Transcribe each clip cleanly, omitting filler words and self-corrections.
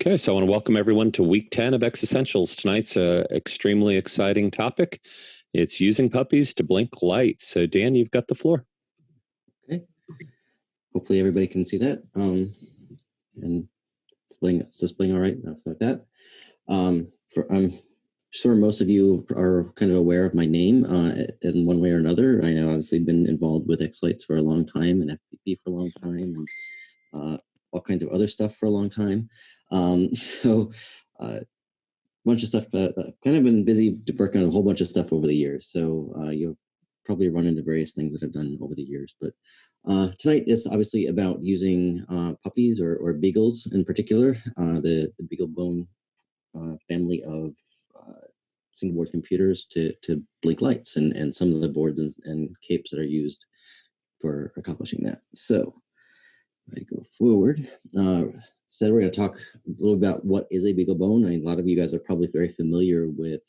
Okay, so I want to welcome everyone to week 10 of xEssentials. Tonight's an extremely exciting topic. It's using puppies to blink lights. So Dan, you've got the floor. Okay. Hopefully everybody can see that. And it's displaying all right, stuff like that. I'm sure most of you are kind of aware of my name in one way or another. I know obviously been involved with Xlights for a long time and FPP for a long time and all kinds of other stuff for a long time. Bunch of stuff that I've kind of been busy working on a whole bunch of stuff over the years. So you'll probably run into various things that I've done over the years. But tonight is obviously about using puppies or beagles in particular, the Beaglebone family of single board computers to blink lights and some of the boards and capes that are used for accomplishing that. So I go forward. Said we're going to talk a little about what is a Beaglebone. A lot of you guys are probably very familiar with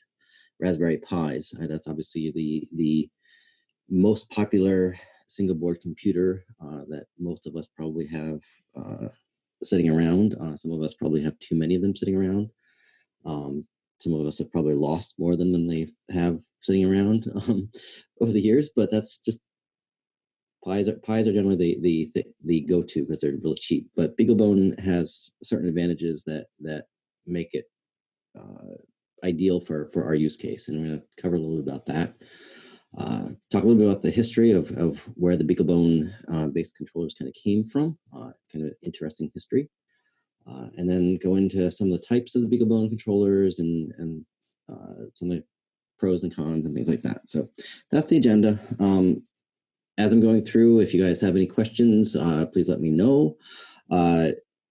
Raspberry Pis. That's obviously the most popular single board computer that most of us probably have sitting around. Some of us probably have too many of them sitting around. Some of us have probably lost more of them than they have sitting around over the years, but that's just Pis are generally the go-to because they're real cheap. But Beaglebone has certain advantages that make it ideal for our use case, and we're going to cover a little bit about that. Talk a little bit about the history of where the Beaglebone based controllers kind of came from. It's kind of an interesting history. And then go into some of the types of the Beaglebone controllers and some of the pros and cons and things like that. So that's the agenda. As I'm going through, if you guys have any questions, please let me know.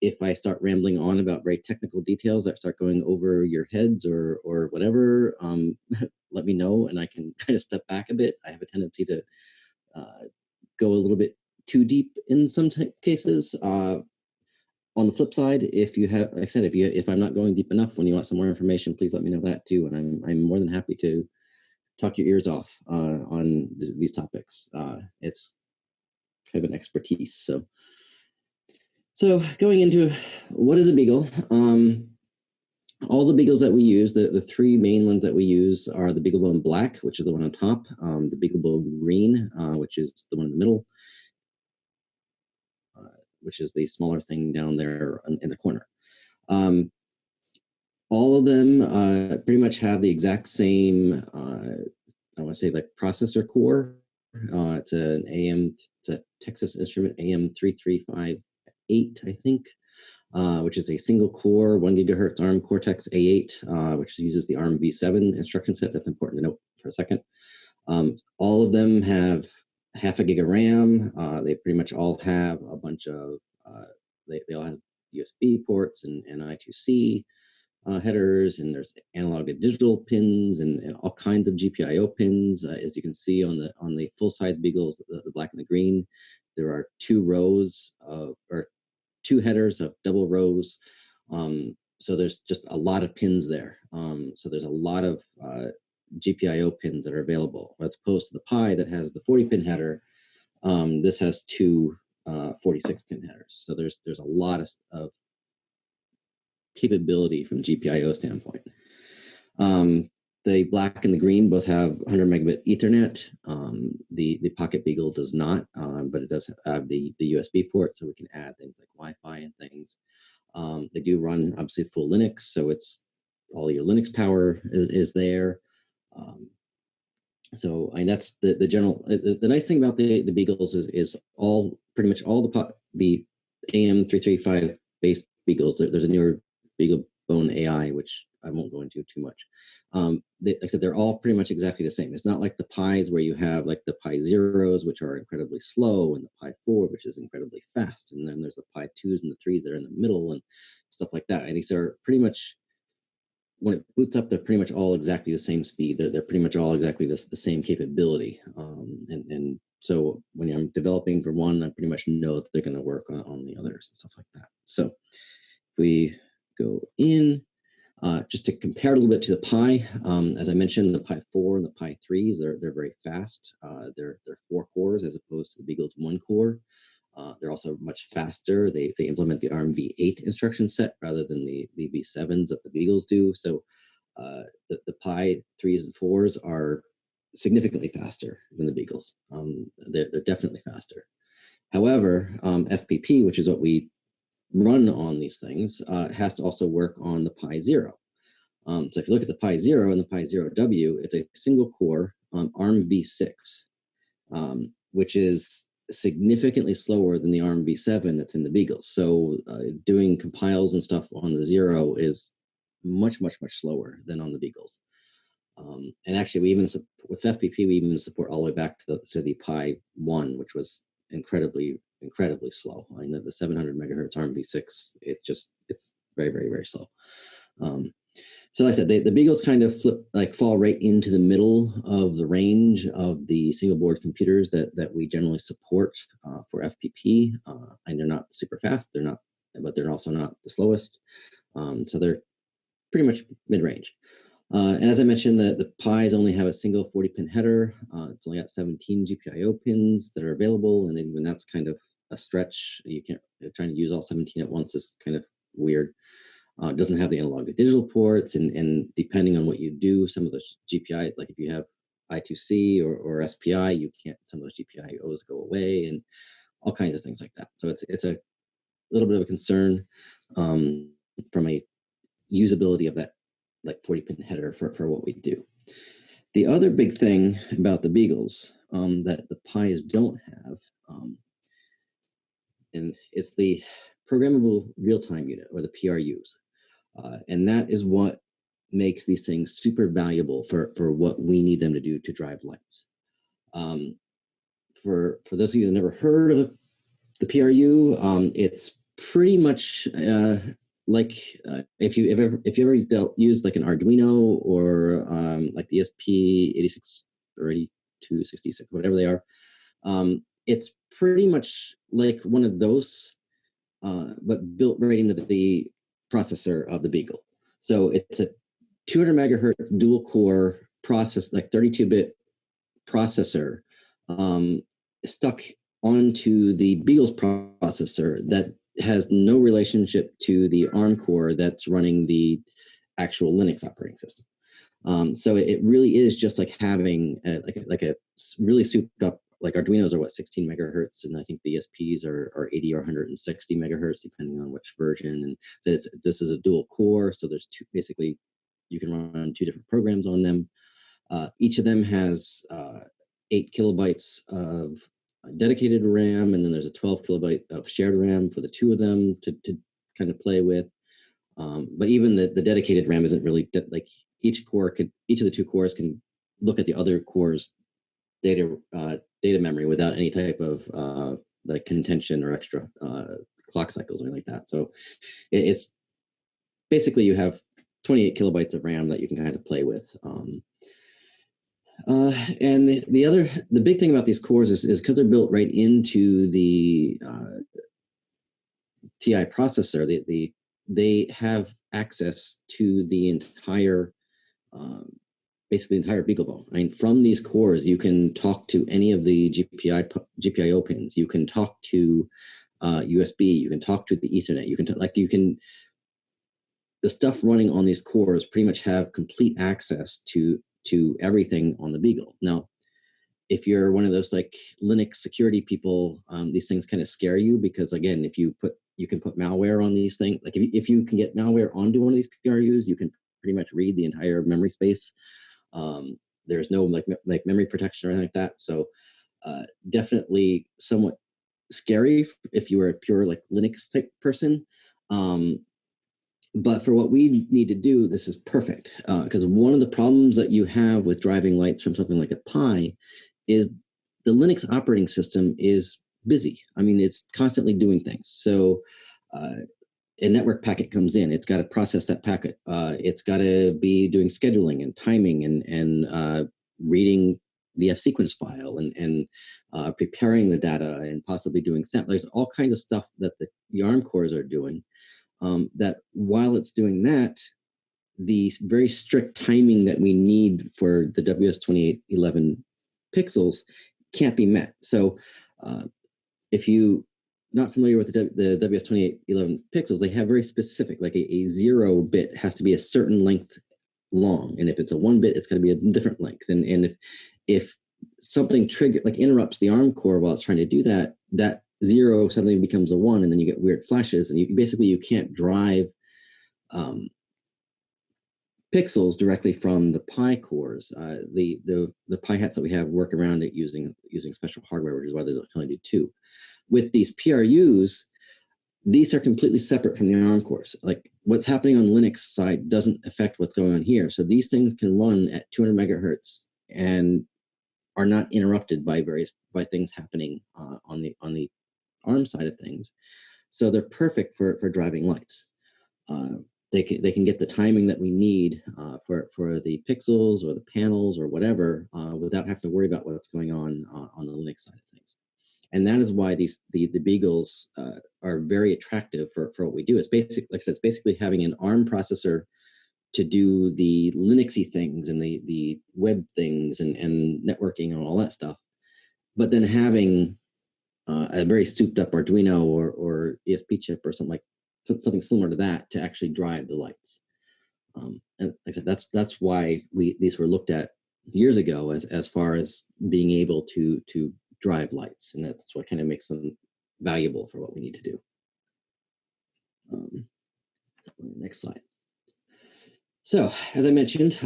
If I start rambling on about very technical details that start going over your heads or whatever, let me know and I can kind of step back a bit. I have a tendency to go a little bit too deep in some cases. On the flip side, if you have, like I said, if I'm not going deep enough when you want some more information, please let me know that too. And I'm more than happy to talk your ears off on these topics. It's kind of an expertise. So going into what is a Beagle? All the Beagles that we use, the three main ones that we use are the Beaglebone Black, which is the one on top, the Beaglebone Green, which is the one in the middle, which is the smaller thing down there in the corner. All of them pretty much have the exact same, I want to say like processor core. It's a Texas Instrument AM3358, I think, which is a single core, 1 gigahertz ARM Cortex A8, which uses the ARM v7 instruction set. That's important to note for a second. All of them have half a gig of RAM. They pretty much all have a bunch of, they all have USB ports and I2C headers, and there's analog to digital pins and all kinds of GPIO pins. As you can see on the full-size Beagles, the black and the green, there are 2 rows or 2 headers of double rows. So there's just a lot of pins there. So there's a lot of GPIO pins that are available, as opposed to the Pi that has the 40-pin header. This has 2 46-pin headers. So there's a lot of capability from GPIO standpoint. The black and the green both have 100 megabit Ethernet. The Pocket Beagle does not, but it does have the USB port, so we can add things like Wi-Fi and things. They do run obviously full Linux, so it's all your Linux power is there. So that's the general. The nice thing about the Beagles is pretty much all the AM335 based Beagles. There's a newer Beaglebone AI, which I won't go into too much. Like I said, they're all pretty much exactly the same. It's not like the Pis where you have like the Pi Zeros, which are incredibly slow, and the Pi 4, which is incredibly fast. And then there's the Pi 2s and the 3s that are in the middle and stuff like that. I think they're pretty much, when it boots up, they're pretty much all exactly the same speed. They're pretty much all exactly the same capability. And so when I'm developing for one, I pretty much know that they're going to work on the others and stuff like that. So if we go in, just to compare a little bit to the Pi, as I mentioned, the Pi 4 and the Pi 3s, they're very fast. They're 4 cores as opposed to the Beagle's 1 core. They're also much faster. They implement the ARM v8 instruction set rather than the v7s that the Beagles do. So the Pi 3s and 4s are significantly faster than the Beagles. They're definitely faster. However, FPP, which is what we run on these things, has to also work on the Pi Zero. So if you look at the Pi Zero and the Pi Zero W, it's a single core ARM v6, which is significantly slower than the ARM v7 that's in the Beagles. So doing compiles and stuff on the Zero is much slower than on the Beagles. And actually, we even with FPP, we even support all the way back to the Pi 1, which was incredibly slow. I mean, the 700 megahertz ARM v6, it's very slow. So like I said, the Beagles kind of fall right into the middle of the range of the single board computers that we generally support for FPP. And they're not super fast, but they're also not the slowest. So they're pretty much mid-range. And as I mentioned, the Pis only have a single 40-pin header. It's only got 17 GPIO pins that are available, and even that's kind of a stretch. You can't trying to use all 17 at once is kind of weird. It doesn't have the analog to digital ports, and depending on what you do, some of those GPI, like if you have I2C or SPI, you can't. Some of those GPIOs go away, and all kinds of things like that. So it's a little bit of a concern from a usability of that 40-pin header for what we do. The other big thing about the Beagles that the Pis don't have, and it's the programmable real-time unit, or the PRUs. And that is what makes these things super valuable for what we need them to do to drive lights. For those of you who have never heard of the PRU, it's pretty much if you ever used like an Arduino or like the ESP86 or 8266, whatever they are, it's pretty much like one of those, but built right into the processor of the Beagle. So it's a 200 megahertz dual core process, like 32-bit processor, stuck onto the Beagle's processor that has no relationship to the ARM core that's running the actual Linux operating system. So it really is just like having a really souped up, like Arduinos are 16 megahertz, and I think the ESPs are 80 or 160 megahertz, depending on which version. And so this is a dual core, so there's basically you can run two different programs on them. Each of them has 8 kilobytes of dedicated RAM, and then there's a 12 kilobyte of shared RAM for the two of them to kind of play with. But even the dedicated RAM isn't really like each of the two cores can look at the other core's data memory without any type of like contention or extra clock cycles or anything like that. So it's basically you have 28 kilobytes of RAM that you can kind of play with. And the big thing about these cores is because they're built right into the TI processor, they have access to the entire, basically the entire Beaglebone. I mean, from these cores, you can talk to any of the GPIO pins. You can talk to USB. You can talk to the Ethernet. The stuff running on these cores pretty much have complete access to everything on the Beagle. Now, if you're one of those like Linux security people, these things kind of scare you because again, you can put malware on these things. Like if you can get malware onto one of these PRUs, you can pretty much read the entire memory space. There's no like memory protection or anything like that. So definitely somewhat scary if you were a pure like Linux type person. But for what we need to do, this is perfect because one of the problems that you have with driving lights from something like a Pi is the Linux operating system is busy. I mean, it's constantly doing things. So a network packet comes in, it's got to process that packet. It's got to be doing scheduling and timing and reading the F-sequence file and preparing the data and possibly doing sample. There's all kinds of stuff that the ARM cores are doing. That while it's doing that, the very strict timing that we need for the WS2811 pixels can't be met. So if you not familiar with the WS2811 pixels, they have very specific, like a 0 bit has to be a certain length long, and if it's a 1 bit, it's got to be a different length. And if something interrupts the ARM core while it's trying to do that, that 0 suddenly becomes a 1, and then you get weird flashes, and you can't drive pixels directly from the Pi cores. The Pi hats that we have work around it using special hardware, which is why they can only do 2. With these PRUs, these are completely separate from the ARM cores. Like what's happening on Linux side doesn't affect what's going on here. So these things can run at 200 megahertz and are not interrupted by things happening on the ARM side of things. So they're perfect for driving lights. They can get the timing that we need for the pixels or the panels or whatever without having to worry about what's going on the Linux side of things. And that is why the Beagles are very attractive for what we do. It's like I said, it's basically having an ARM processor to do the Linuxy things and the web things and networking and all that stuff, but then having a very souped up Arduino or ESP chip or something similar to that to actually drive the lights. And like I said, that's why these were looked at years ago as far as being able to drive lights, and that's what kind of makes them valuable for what we need to do. Next slide. So, as I mentioned,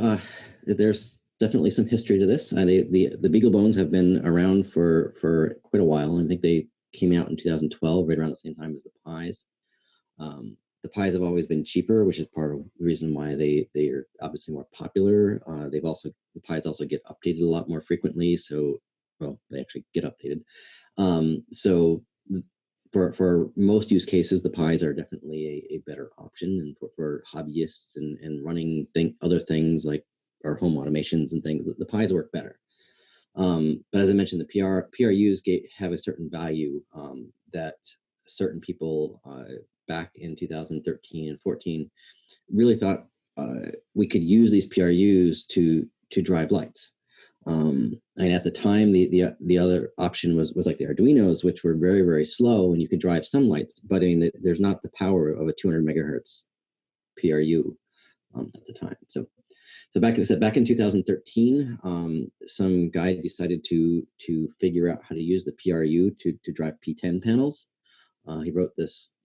there's definitely some history to this. The Beaglebones have been around for quite a while. I think they came out in 2012, right around the same time as the Pis. The Pis have always been cheaper, which is part of the reason why they are obviously more popular. The Pis also get updated a lot more frequently, so well, they actually get updated. So for most use cases, the Pis are definitely a better option, and for hobbyists and running other things like our home automations and things, the Pis work better. But as I mentioned, the PRUs have a certain value that certain people back in 2013 and 14 really thought we could use these PRUs to drive lights. And at the time, the other option was like the Arduinos, which were very, very slow, and you could drive some lights, but I mean, there's not the power of a 200 megahertz PRU at the time. So back in 2013, some guy decided to figure out how to use the PRU to drive P10 panels. He wrote this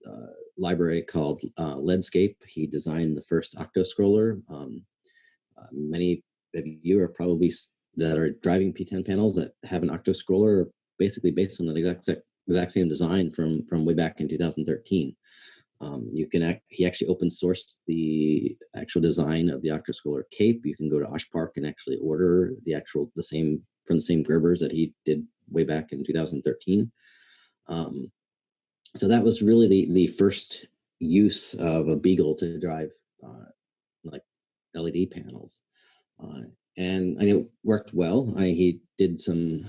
library called Ledscape. He designed the first octoscroller. Many of you are probably that are driving P10 panels that have an octoscroller, basically based on the exact same design from way back in 2013. He actually open sourced the actual design of the octoscroller cape. You can go to OshPark and actually order the same from the same Gerbers that he did way back in 2013. So that was really the first use of a Beagle to drive like LED panels. And I know it worked well. He did some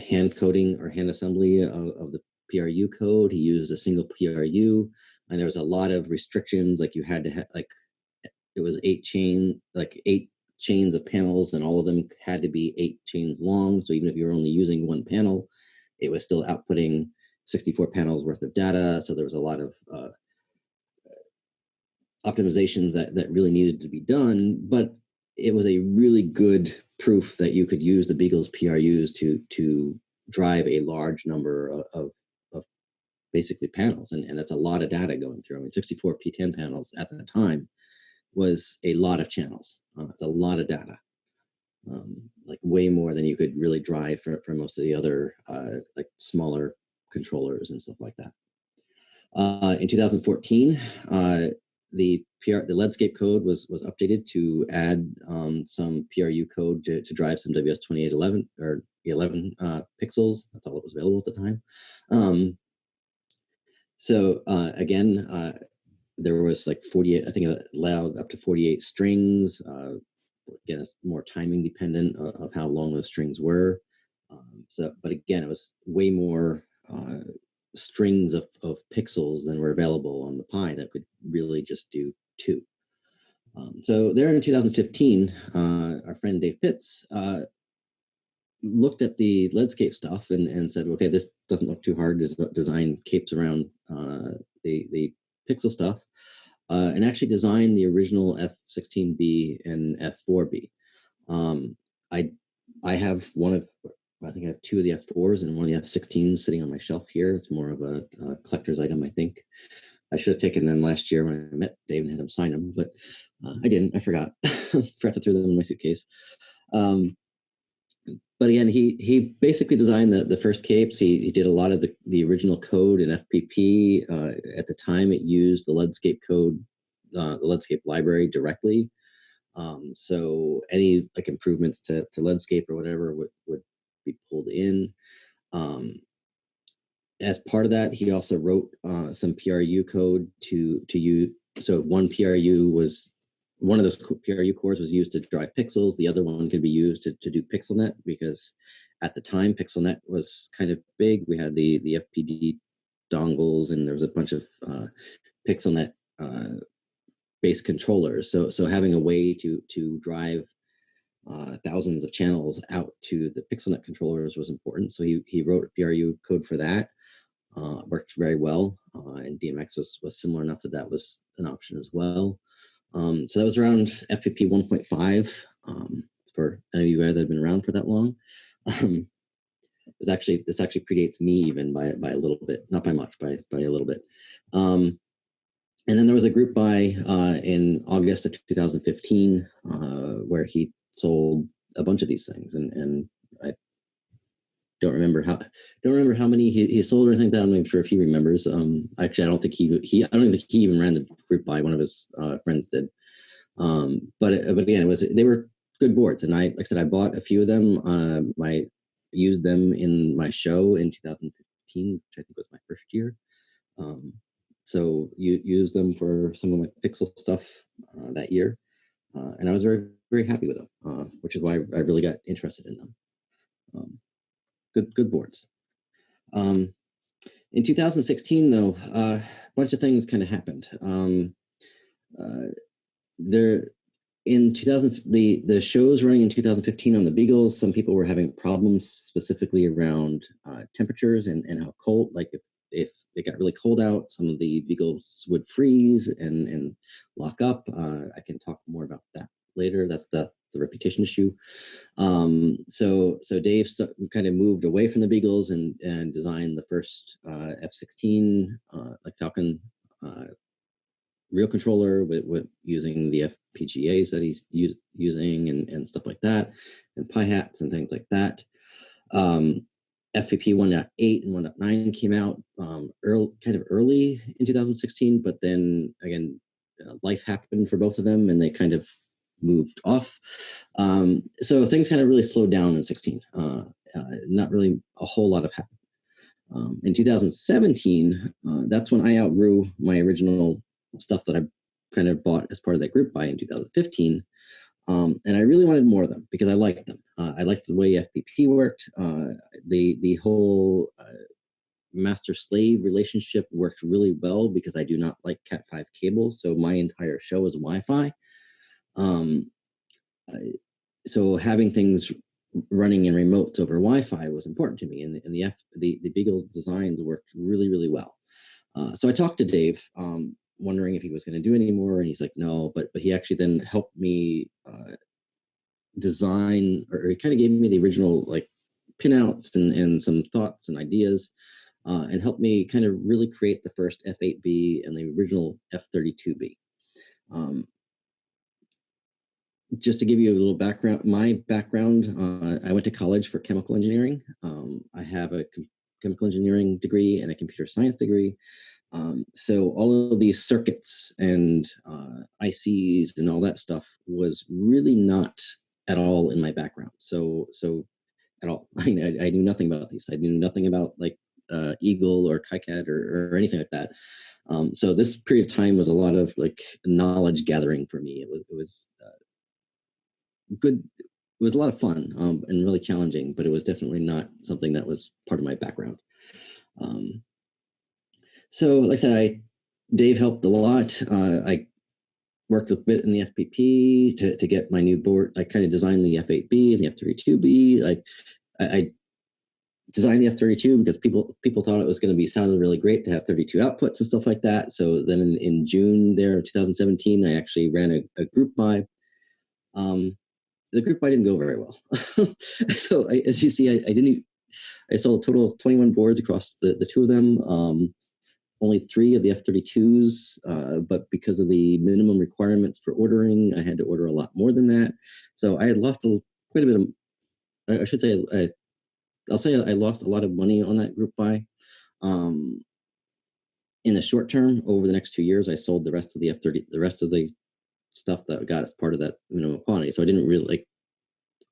hand coding or hand assembly of the PRU code. He used a single PRU, and there was a lot of restrictions. Like you had to have it was 8 chains of panels, and all of them had to be 8 chains long. So even if you were only using one panel, it was still outputting 64 panels worth of data. So there was a lot of optimizations that really needed to be done, but it was a really good proof that you could use the Beagles PRUs to drive a large number of basically panels, and that's a lot of data going through. I mean, 64 P10 panels at the time was a lot of channels. It's a lot of data, like way more than you could really drive for most of the other like smaller controllers and stuff like that. In 2014, the Ledscape code was updated to add some PRU code to drive some WS2811 or 11 pixels. That's all that was available at the time. So again, there was like 48. I think it allowed up to 48 strings. Again, it's more timing dependent of how long those strings were. But again, it was way more strings of pixels than were available on the Pi that could really just do 2. So there in 2015, our friend Dave Pitts looked at the Leadscape stuff and said, okay, this doesn't look too hard to design capes around the pixel stuff, and actually designed the original F16B and F4B. I think I have two of the F4s and one of the F16s sitting on my shelf here. It's more of a collector's item, I think. I should have taken them last year when I met Dave and had him sign them, but I didn't. I forgot. Forgot to throw them in my suitcase. But again, he basically designed the first capes. He did a lot of the original code in FPP. At the time, it used the Leadscape code, the Leadscape library directly. So any like improvements to Leadscape or whatever would be pulled in. As part of that, he also wrote some PRU code to use. So one of those PRU cores was used to drive pixels. The other one could be used to do PixelNet, because at the time PixelNet was kind of big. We had the FPD dongles, and there was a bunch of PixelNet based controllers. So having a way to drive thousands of channels out to the PixelNet controllers was important. So he wrote PRU code for that. Worked very well, and DMX was similar enough that was an option as well. So that was around FPP 1.5. For any of you guys that have been around for that long, this actually predates me even by a little bit, not by much, by a little bit. And then there was a group buy in August of 2015 where he sold a bunch of these things, and I don't remember how many he sold or anything like that. I'm not even sure if he remembers. Actually, I don't think I don't think he even ran the group buy. One of his friends did. But again, they were good boards, and like I said, I bought a few of them. I used them in my show in 2015, which I think was my first year. So you used them for some of my pixel stuff that year, and I was very, very happy with them, which is why I really got interested in them. Good boards. In 2016, though, a bunch of things kind of happened. In 2000, the shows running in 2015 on the Beagles, some people were having problems specifically around temperatures and how cold. Like if it got really cold out, some of the Beagles would freeze and lock up. I can talk more about that later. That's the reputation issue. So Dave kind of moved away from the Beagles and designed the first F16 like Falcon real controller with using the FPGAs that he's using and stuff like that, and Pi hats and things like that. FPP 1.8 and 1.9 came out kind of early in 2016, but then again, life happened for both of them, and they kind of moved off. So things kind of really slowed down in 16. Not really a whole lot of happened. In 2017, that's when I outgrew my original stuff that I kind of bought as part of that group buy in 2015. And I really wanted more of them because I liked them. I liked the way FPP worked. The whole master-slave relationship worked really well because I do not like Cat5 cables. So my entire show is Wi-Fi. So having things running in remotes over Wi-Fi was important to me, and the Beagle designs worked really, really well. So I talked to Dave, wondering if he was going to do any more, and he's like, no, but he actually then helped me design, or he kind of gave me the original like pinouts and some thoughts and ideas, and helped me kind of really create the first F8B and the original F32B. Just to give you a little background, my background, I went to college for chemical engineering. I have a chemical engineering degree and a computer science degree. So all of these circuits and ICs and all that stuff was really not at all in my background. So at all, I knew nothing about these. I knew nothing about like Eagle or KiCad or anything like that. So this period of time was a lot of like knowledge gathering for me. It was good. It was a lot of fun and really challenging, but it was definitely not something that was part of my background. So like I said, Dave helped a lot. I worked a bit in the FPP to get my new board. I kind of designed the F8B and the F32B. I designed the F32 because people thought it was going to be sounded really great to have 32 outputs and stuff like that. So then in June there, 2017, I actually ran a group buy. The group buy didn't go very well. So as you see, I sold a total of 21 boards across the two of them. Only 3 of the F32s, but because of the minimum requirements for ordering, I had to order a lot more than that. So I had lost quite a bit of, I should say, I'll say I lost a lot of money on that group buy. In the short term, over the next 2 years, I sold the rest of the rest of the stuff that I got as part of that minimum quantity. So I didn't really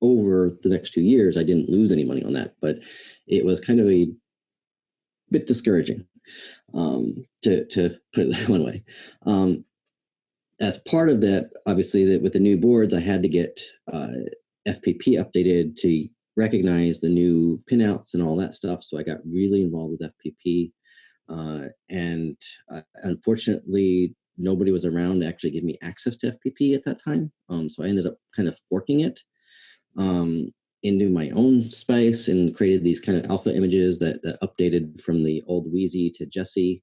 over the next 2 years, I didn't lose any money on that, but it was kind of a bit discouraging, to put it one way. As part of that, obviously, with the new boards, I had to get FPP updated to recognize the new pinouts and all that stuff. So I got really involved with FPP. And unfortunately, nobody was around to actually give me access to FPP at that time. So I ended up kind of forking it into my own space and created these kind of alpha images that updated from the old Wheezy to Jesse.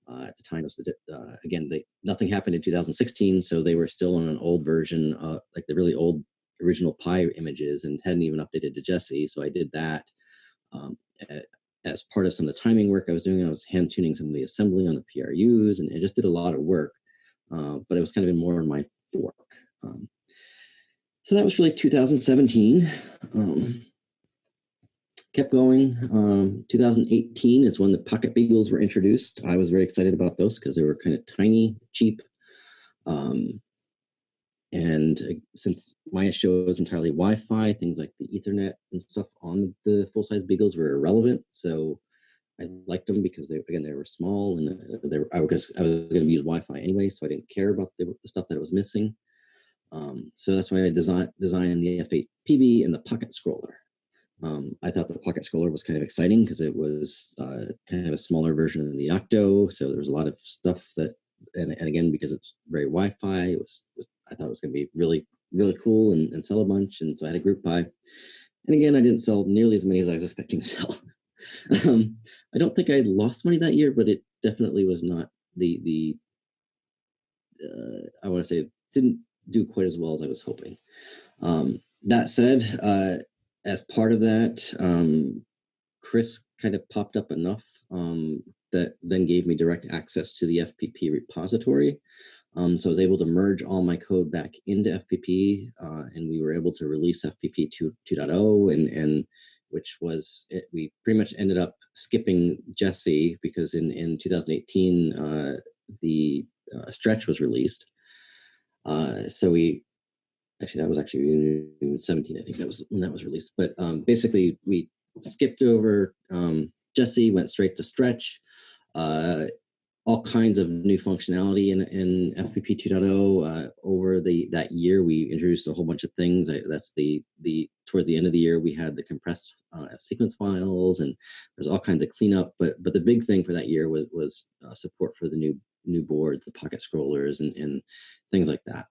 At the time, it was again, nothing happened in 2016, so they were still on an old version, like the really old original Pi images, and hadn't even updated to Jesse. So I did that. As part of some of the timing work I was doing, I was hand tuning some of the assembly on the PRUs, and it just did a lot of work. But it was kind of more in my fork. So that was really 2017. Kept going. 2018 is when the pocket Beagles were introduced. I was very excited about those because they were kind of tiny, cheap. And since my show is entirely Wi-Fi, things like the Ethernet and stuff on the full-size Beagles were irrelevant. So I liked them because they were small, and I was going to use Wi-Fi anyway, so I didn't care about the stuff that it was missing. So that's why I designed the F8 PB and the pocket scroller. I thought the pocket scroller was kind of exciting because it was kind of a smaller version of the Octo. So there was a lot of stuff that, and again, because it's very Wi-Fi, I thought it was going to be really, really cool and sell a bunch. And so I had a group buy. And again, I didn't sell nearly as many as I was expecting to sell. I don't think I lost money that year, but it definitely was not the I want to say it didn't do quite as well as I was hoping. That said, as part of that, Chris kind of popped up enough that then gave me direct access to the FPP repository. So I was able to merge all my code back into FPP, and we were able to release FPP 2.0, and which was it. We pretty much ended up skipping Jesse because in 2018 the stretch was released. So that was actually in 17, I think that was when that was released. But basically, we skipped over Jesse, went straight to stretch. All kinds of new functionality in FPP 2.0. Over that year, we introduced a whole bunch of things. That's towards the end of the year, we had the compressed sequence files, and there's all kinds of cleanup. But the big thing for that year was support for the new boards, the pocket scrollers, and things like that.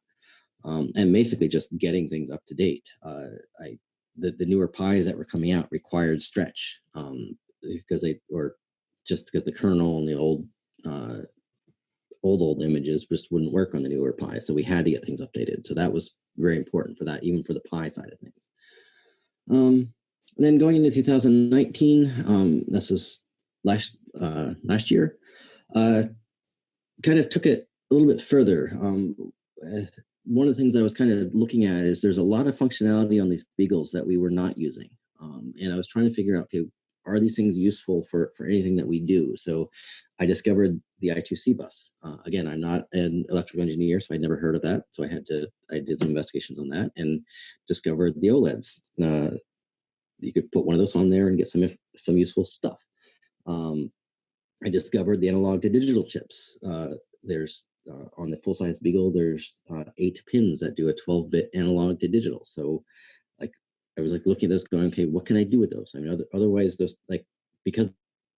And basically just getting things up to date. The newer Pis that were coming out required stretch because the kernel and the old images just wouldn't work on the newer Pi. So we had to get things updated. So that was very important for that, even for the Pi side of things. And then going into 2019, this was last year, kind of took it a little bit further. One of the things I was kind of looking at is there's a lot of functionality on these Beagles that we were not using. And I was trying to figure out, okay, are these things useful for anything that we do? So I discovered the I2C bus. Again, I'm not an electrical engineer, so I'd never heard of that. So I did some investigations on that and discovered the OLEDs. You could put one of those on there and get some useful stuff. I discovered the analog to digital chips. There's on the full-size Beagle, there's 8 pins that do a 12-bit analog to digital. So I was looking at those going, okay, what can I do with those? I mean, otherwise those, because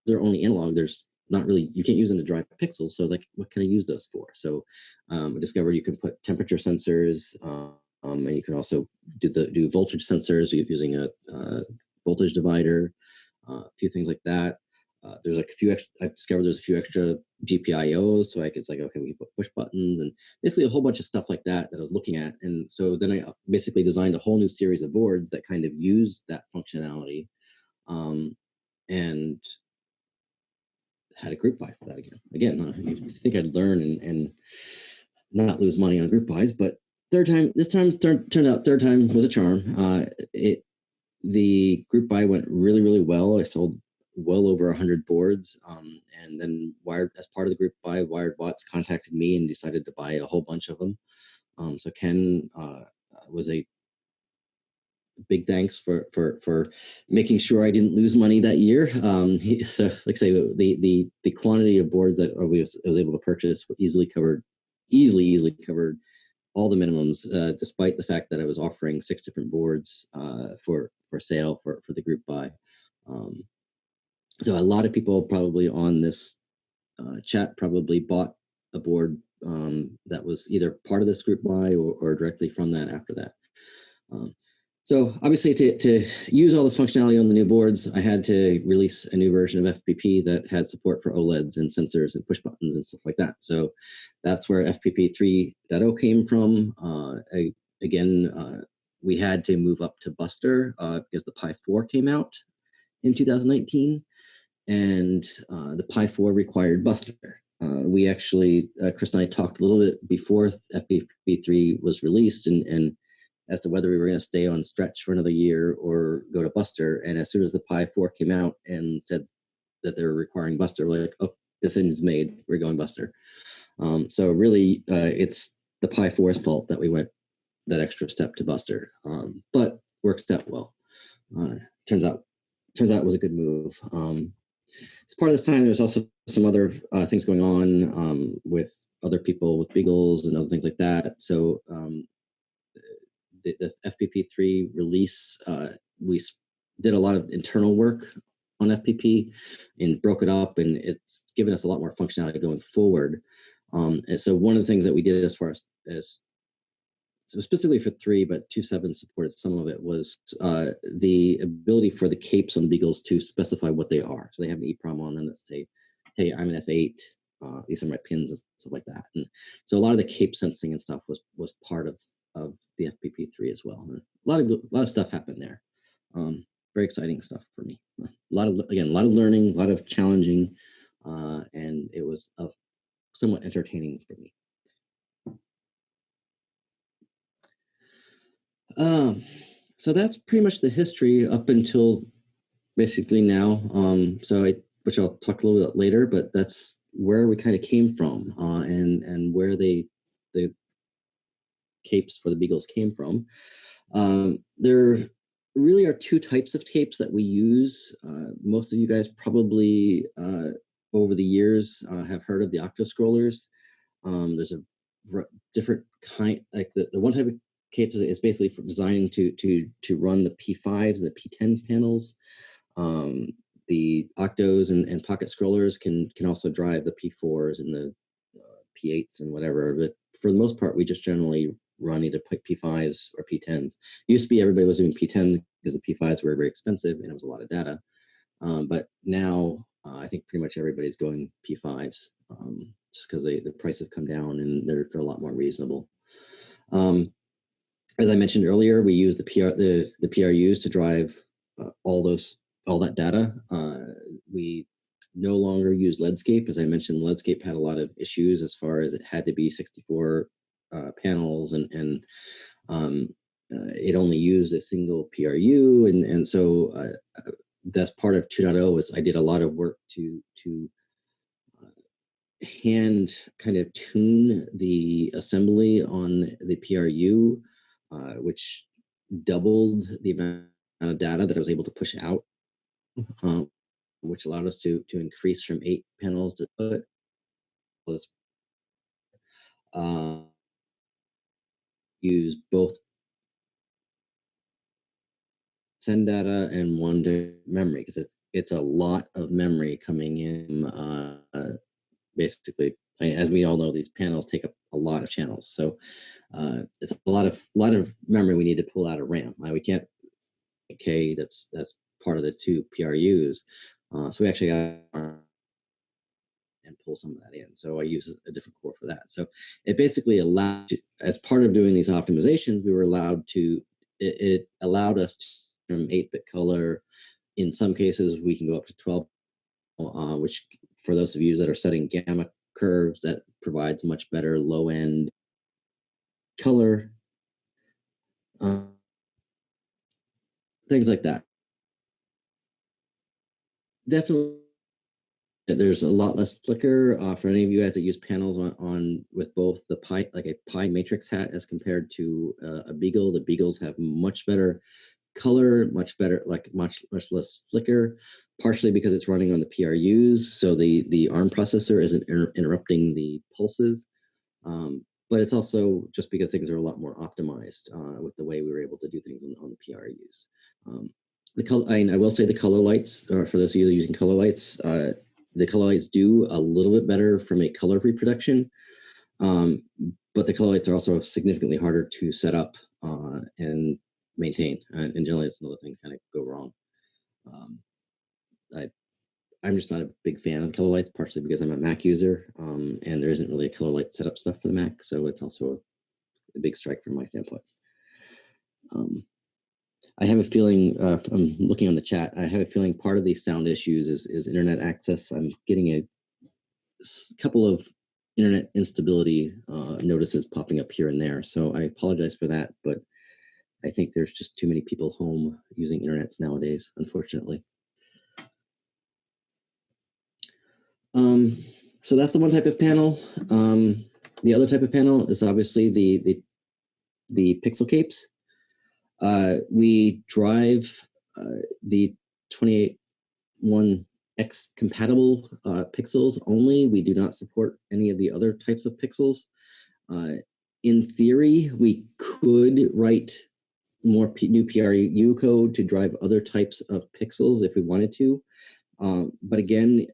they're only analog, there's not really, you can't use them to drive pixels. So what can I use those for? So I discovered you can put temperature sensors And you can also do voltage sensors using a voltage divider, a few things like that. There's like a few extra, I've discovered there's a few extra GPIOs, so it's like, okay, we can put push buttons and basically a whole bunch of stuff like that I was looking at. And so then I basically designed a whole new series of boards that kind of use that functionality, and had a group buy for that again. You think I'd learn and not lose money on group buys, but this time turned out third time was a charm. The group buy went really, really well. I sold well over 100 boards, and then as part of the group buy, Wired Watts contacted me and decided to buy a whole bunch of them. So Ken was a big thanks for making sure I didn't lose money that year. So like I say, the quantity of boards that I was able to purchase easily covered all the minimums, despite the fact that I was offering 6 different boards for sale for the group buy. So a lot of people probably on this chat probably bought a board that was either part of this group buy or directly from that after that. So obviously to use all this functionality on the new boards, I had to release a new version of FPP that had support for OLEDs and sensors and push buttons and stuff like that. So that's where FPP 3.0 came from. We had to move up to Buster because the Pi 4 came out in 2019, and the Pi 4 required Buster. We actually, Chris and I talked a little bit before FPP 3 was released and as to whether we were going to stay on stretch for another year or go to Buster. And as soon as the Pi 4 came out and said that they were requiring Buster, we're like, oh, decision's made, we're going Buster. So really, it's the Pi 4's fault that we went that extra step to Buster, but works out well. Turns out it was a good move. As part of this time, there's also some other things going on with other people with Beagles and other things like that. So the FPP3 release, we did a lot of internal work on FPP and broke it up, and it's given us a lot more functionality going forward. And so one of the things that we did as far as so specifically for 3, but 2.7 supported some of it, was the ability for the capes on the Beagles to specify what they are. So they have an EEPROM on them that say, hey, I'm an F8, these are my pins and stuff like that. And so a lot of the cape sensing and stuff was part of the FPP3 as well. And a lot of stuff happened there. Very exciting stuff for me. A lot of learning, a lot of challenging, and it was somewhat entertaining for me. So that's pretty much the history up until basically now. Which I'll talk a little bit later, but that's where we kind of came from, and where the capes for the Beagles came from. There really are 2 types of capes that we use. Most of you guys probably over the years have heard of the octoscrollers. There's a different kind, like the one type of cape is basically for designing to run the P5s and the P10 panels. The octos and pocket scrollers can also drive the P4s and the P8s and whatever, but for the most part, we just generally run either P5s or P10s. It used to be everybody was doing P10s because the P5s were very expensive and it was a lot of data. But now I think pretty much everybody's going P5s just because the price have come down and they're a lot more reasonable. As I mentioned earlier, we use the PRUs to drive all that data. We no longer use Leadscape. As I mentioned, Leadscape had a lot of issues as far as it had to be 64 panels, and it only used a single PRU, and so that's part of 2.0. Was I did a lot of work to hand kind of tune the assembly on the PRU, which doubled the amount of data that I was able to push out, which allowed us to increase from 8 panels to use both send data and one to memory, because it's a lot of memory coming in. Basically, as we all know, these panels take up a lot of channels. So it's a lot of memory we need to pull out of RAM. We can't K that's part of the two PRUs. So we actually got and pull some of that in. So I use a different core for that. So it basically allowed, as part of doing these optimizations, we were allowed to, it allowed us to, from 8-bit color. In some cases, we can go up to 12, which for those of you that are setting gamma curves, that provides much better low end color, things like that. Definitely, there's a lot less flicker for any of you guys that use panels on with both the pi, like a pi matrix hat, as compared to a Beagle. The Beagles have much better color, much better, like much less flicker, partially because it's running on the PRUs, so the ARM processor isn't interrupting the pulses. But it's also just because things are a lot more optimized with the way we were able to do things on the PRUs. The color, I will say the color lights, for those of you that are using color lights, the color lights do a little bit better from a color reproduction, but the color lights are also significantly harder to set up and maintain. And generally, it's another thing kind of go wrong. I'm just not a big fan of color lights, partially because I'm a Mac user, and there isn't really a color light setup stuff for the Mac, so it's also a big strike from my standpoint. I have a feeling, I'm looking on the chat, I have a feeling part of these sound issues is internet access. I'm getting a couple of internet instability notices popping up here and there, so I apologize for that, but I think there's just too many people home using internets nowadays, unfortunately. So that's the one type of panel. The other type of panel is obviously the pixel capes. We drive the 281X compatible pixels only. We do not support any of the other types of pixels. In theory, we could write more new PRU code to drive other types of pixels if we wanted to. But again,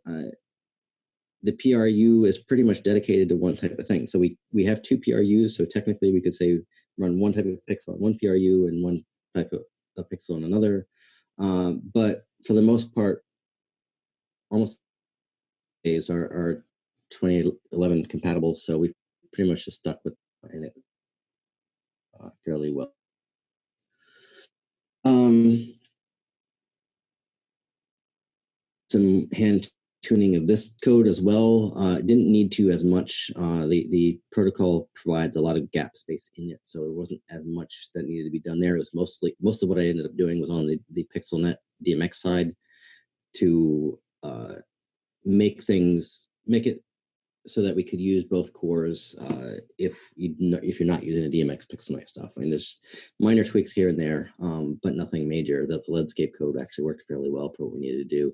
the PRU is pretty much dedicated to one type of thing. So we have two PRUs, so technically we could say run one type of pixel on one PRU and one type of pixel on another. But for the most part, almost days are 2011 compatible, so we pretty much just stuck with it fairly well. Some hand tuning of this code as well. Didn't need to as much. The protocol provides a lot of gap space in it, so there wasn't as much that needed to be done there. It was most of what I ended up doing was on the PixelNet DMX side to make it so that we could use both cores if you're not using the DMX PixelNet stuff. I mean, there's minor tweaks here and there, but nothing major. The Leadscape code actually worked fairly well for what we needed to do.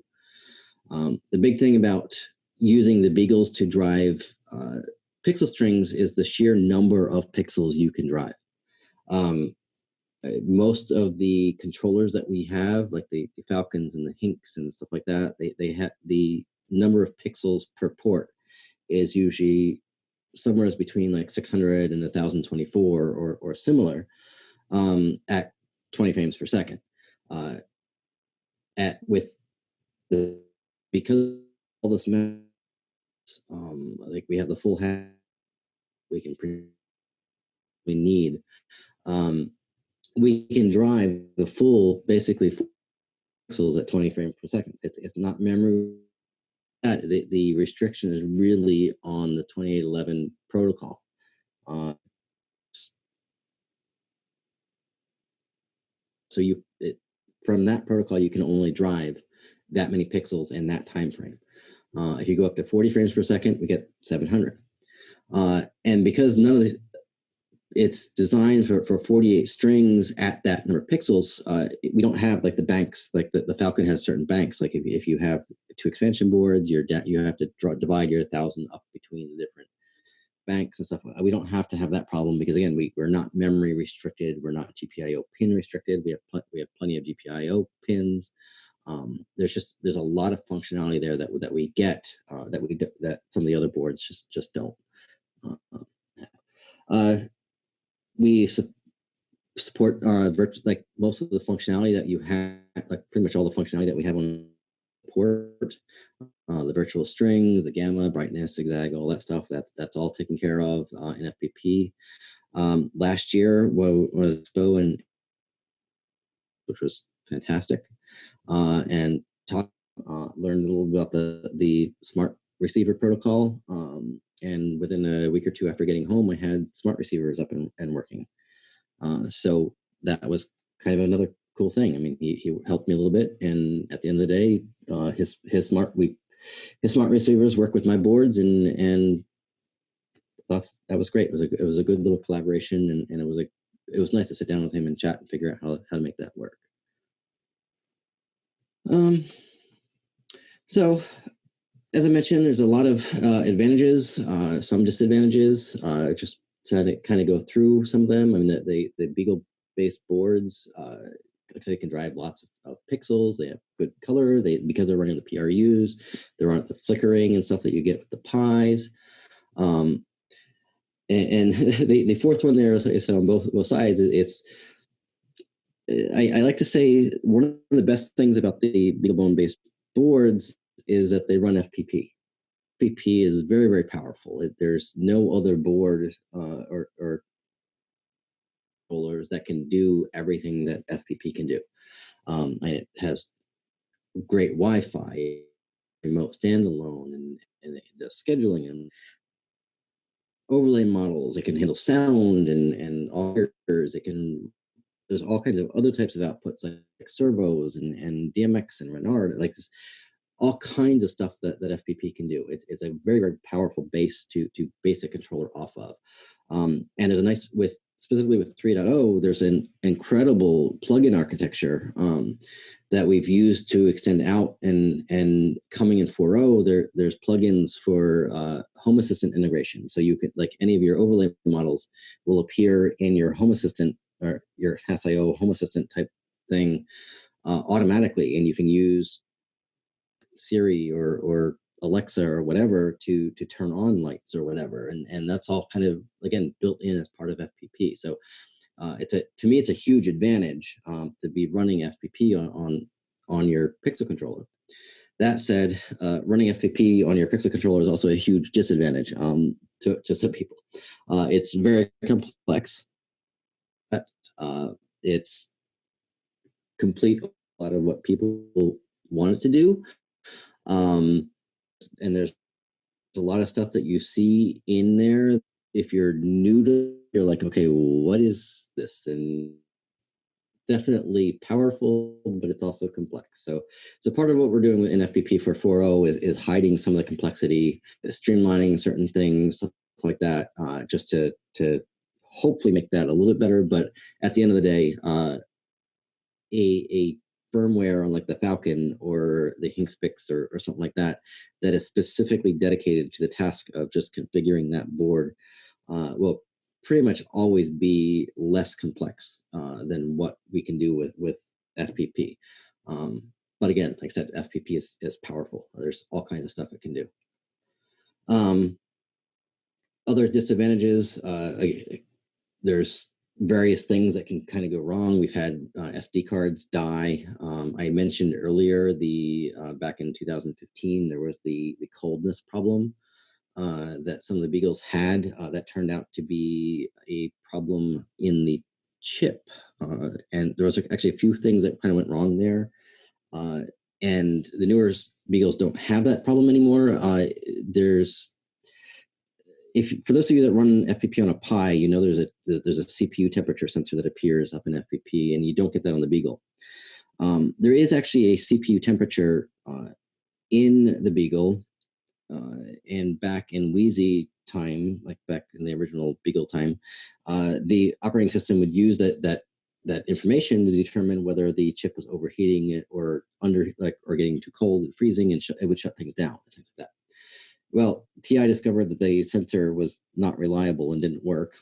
The big thing about using the Beagles to drive pixel strings is the sheer number of pixels you can drive. Most of the controllers that we have, like the Falcons and the Hinks and stuff like that, they have the number of pixels per port is usually somewhere between like 600 and 1024 or similar at 20 frames per second. Because all this like we have the full hat we need, we can drive the full basically pixels at 20 frames per second. It's not memory. The restriction is really on the 2811 protocol. So from that protocol, you can only drive that many pixels in that time frame. If you go up to 40 frames per second, we get 700. And because none of it's designed for 48 strings at that number of pixels, we don't have like the banks, like the Falcon has certain banks. Like if you have two expansion boards, you have to divide your 1,000 up between the different banks and stuff. We don't have to have that problem because again, we're not memory restricted. We're not GPIO pin restricted. We have plenty of GPIO pins. There's a lot of functionality there that we get that some of the other boards just don't. We support like most of the functionality that you have, like pretty much all the functionality that we have on port. The virtual strings, the gamma, brightness, zigzag, all that stuff. That's all taken care of in FPP. Last year was Expo, and which was fantastic, and learned a little about the smart receiver protocol. And within a week or two after getting home, I had smart receivers up and working. So that was kind of another cool thing. I mean, he helped me a little bit, and at the end of the day, his smart receivers work with my boards, and that was great. It was a good little collaboration, and it was nice to sit down with him and chat and figure out how to make that work. So as I mentioned, there's a lot of advantages, some disadvantages. Just to kind of go through some of them. I mean, the Beagle-based boards, like I say, can drive lots of pixels. They have good color. Because they're running the PRUs, there aren't the flickering and stuff that you get with the Pis. And the fourth one there, like I said, on both sides, I like to say one of the best things about the Beaglebone-based boards is that they run FPP. FPP is very, very powerful. There's no other board or controllers that can do everything that FPP can do. And it has great Wi-Fi, remote standalone, and the scheduling and overlay models. It can handle sound and all. There's all kinds of other types of outputs like servos and DMX and Renard, like this, all kinds of stuff that FPP can do. It's a very, very powerful base to base a controller off of. And there's a nice, specifically with 3.0, there's an incredible plugin architecture that we've used to extend out, and coming in 4.0, there's plugins for Home Assistant integration. So you could, like, any of your overlay models will appear in your Home Assistant or your HAS.io Home Assistant type thing automatically, and you can use Siri or Alexa or whatever to turn on lights or whatever, and that's all kind of, again, built in as part of FPP. So to me it's a huge advantage to be running FPP on your Pixel controller. That said, running FPP on your Pixel controller is also a huge disadvantage to some people. It's very complex. It's complete a lot of what people want it to do. And there's a lot of stuff that you see in there. If you're new to, you're like, okay, what is this? And definitely powerful, but it's also complex. So part of what we're doing in FPP for 4.0 is hiding some of the complexity, streamlining certain things, stuff like that, just to hopefully make that a little bit better. But at the end of the day, a firmware on like the Falcon or the Hinkspix or something like that is specifically dedicated to the task of just configuring that board will pretty much always be less complex than what we can do with FPP. But again, like I said, FPP is powerful. There's all kinds of stuff it can do. Other disadvantages, there's various things that can kind of go wrong. We've had SD cards die. I mentioned earlier back in 2015 there was the coldness problem that some of the Beagles had. That turned out to be a problem in the chip, and there was actually a few things that kind of went wrong there. And the newer Beagles don't have that problem anymore. For those of you that run FPP on a Pi, you know there's a CPU temperature sensor that appears up in FPP, and you don't get that on the Beagle. There is actually a CPU temperature in the Beagle, and back in Wheezy time, like back in the original Beagle time, the operating system would use that information to determine whether the chip was overheating or or getting too cold and freezing, and it would shut things down, things like that. Well, TI discovered that the sensor was not reliable and didn't work.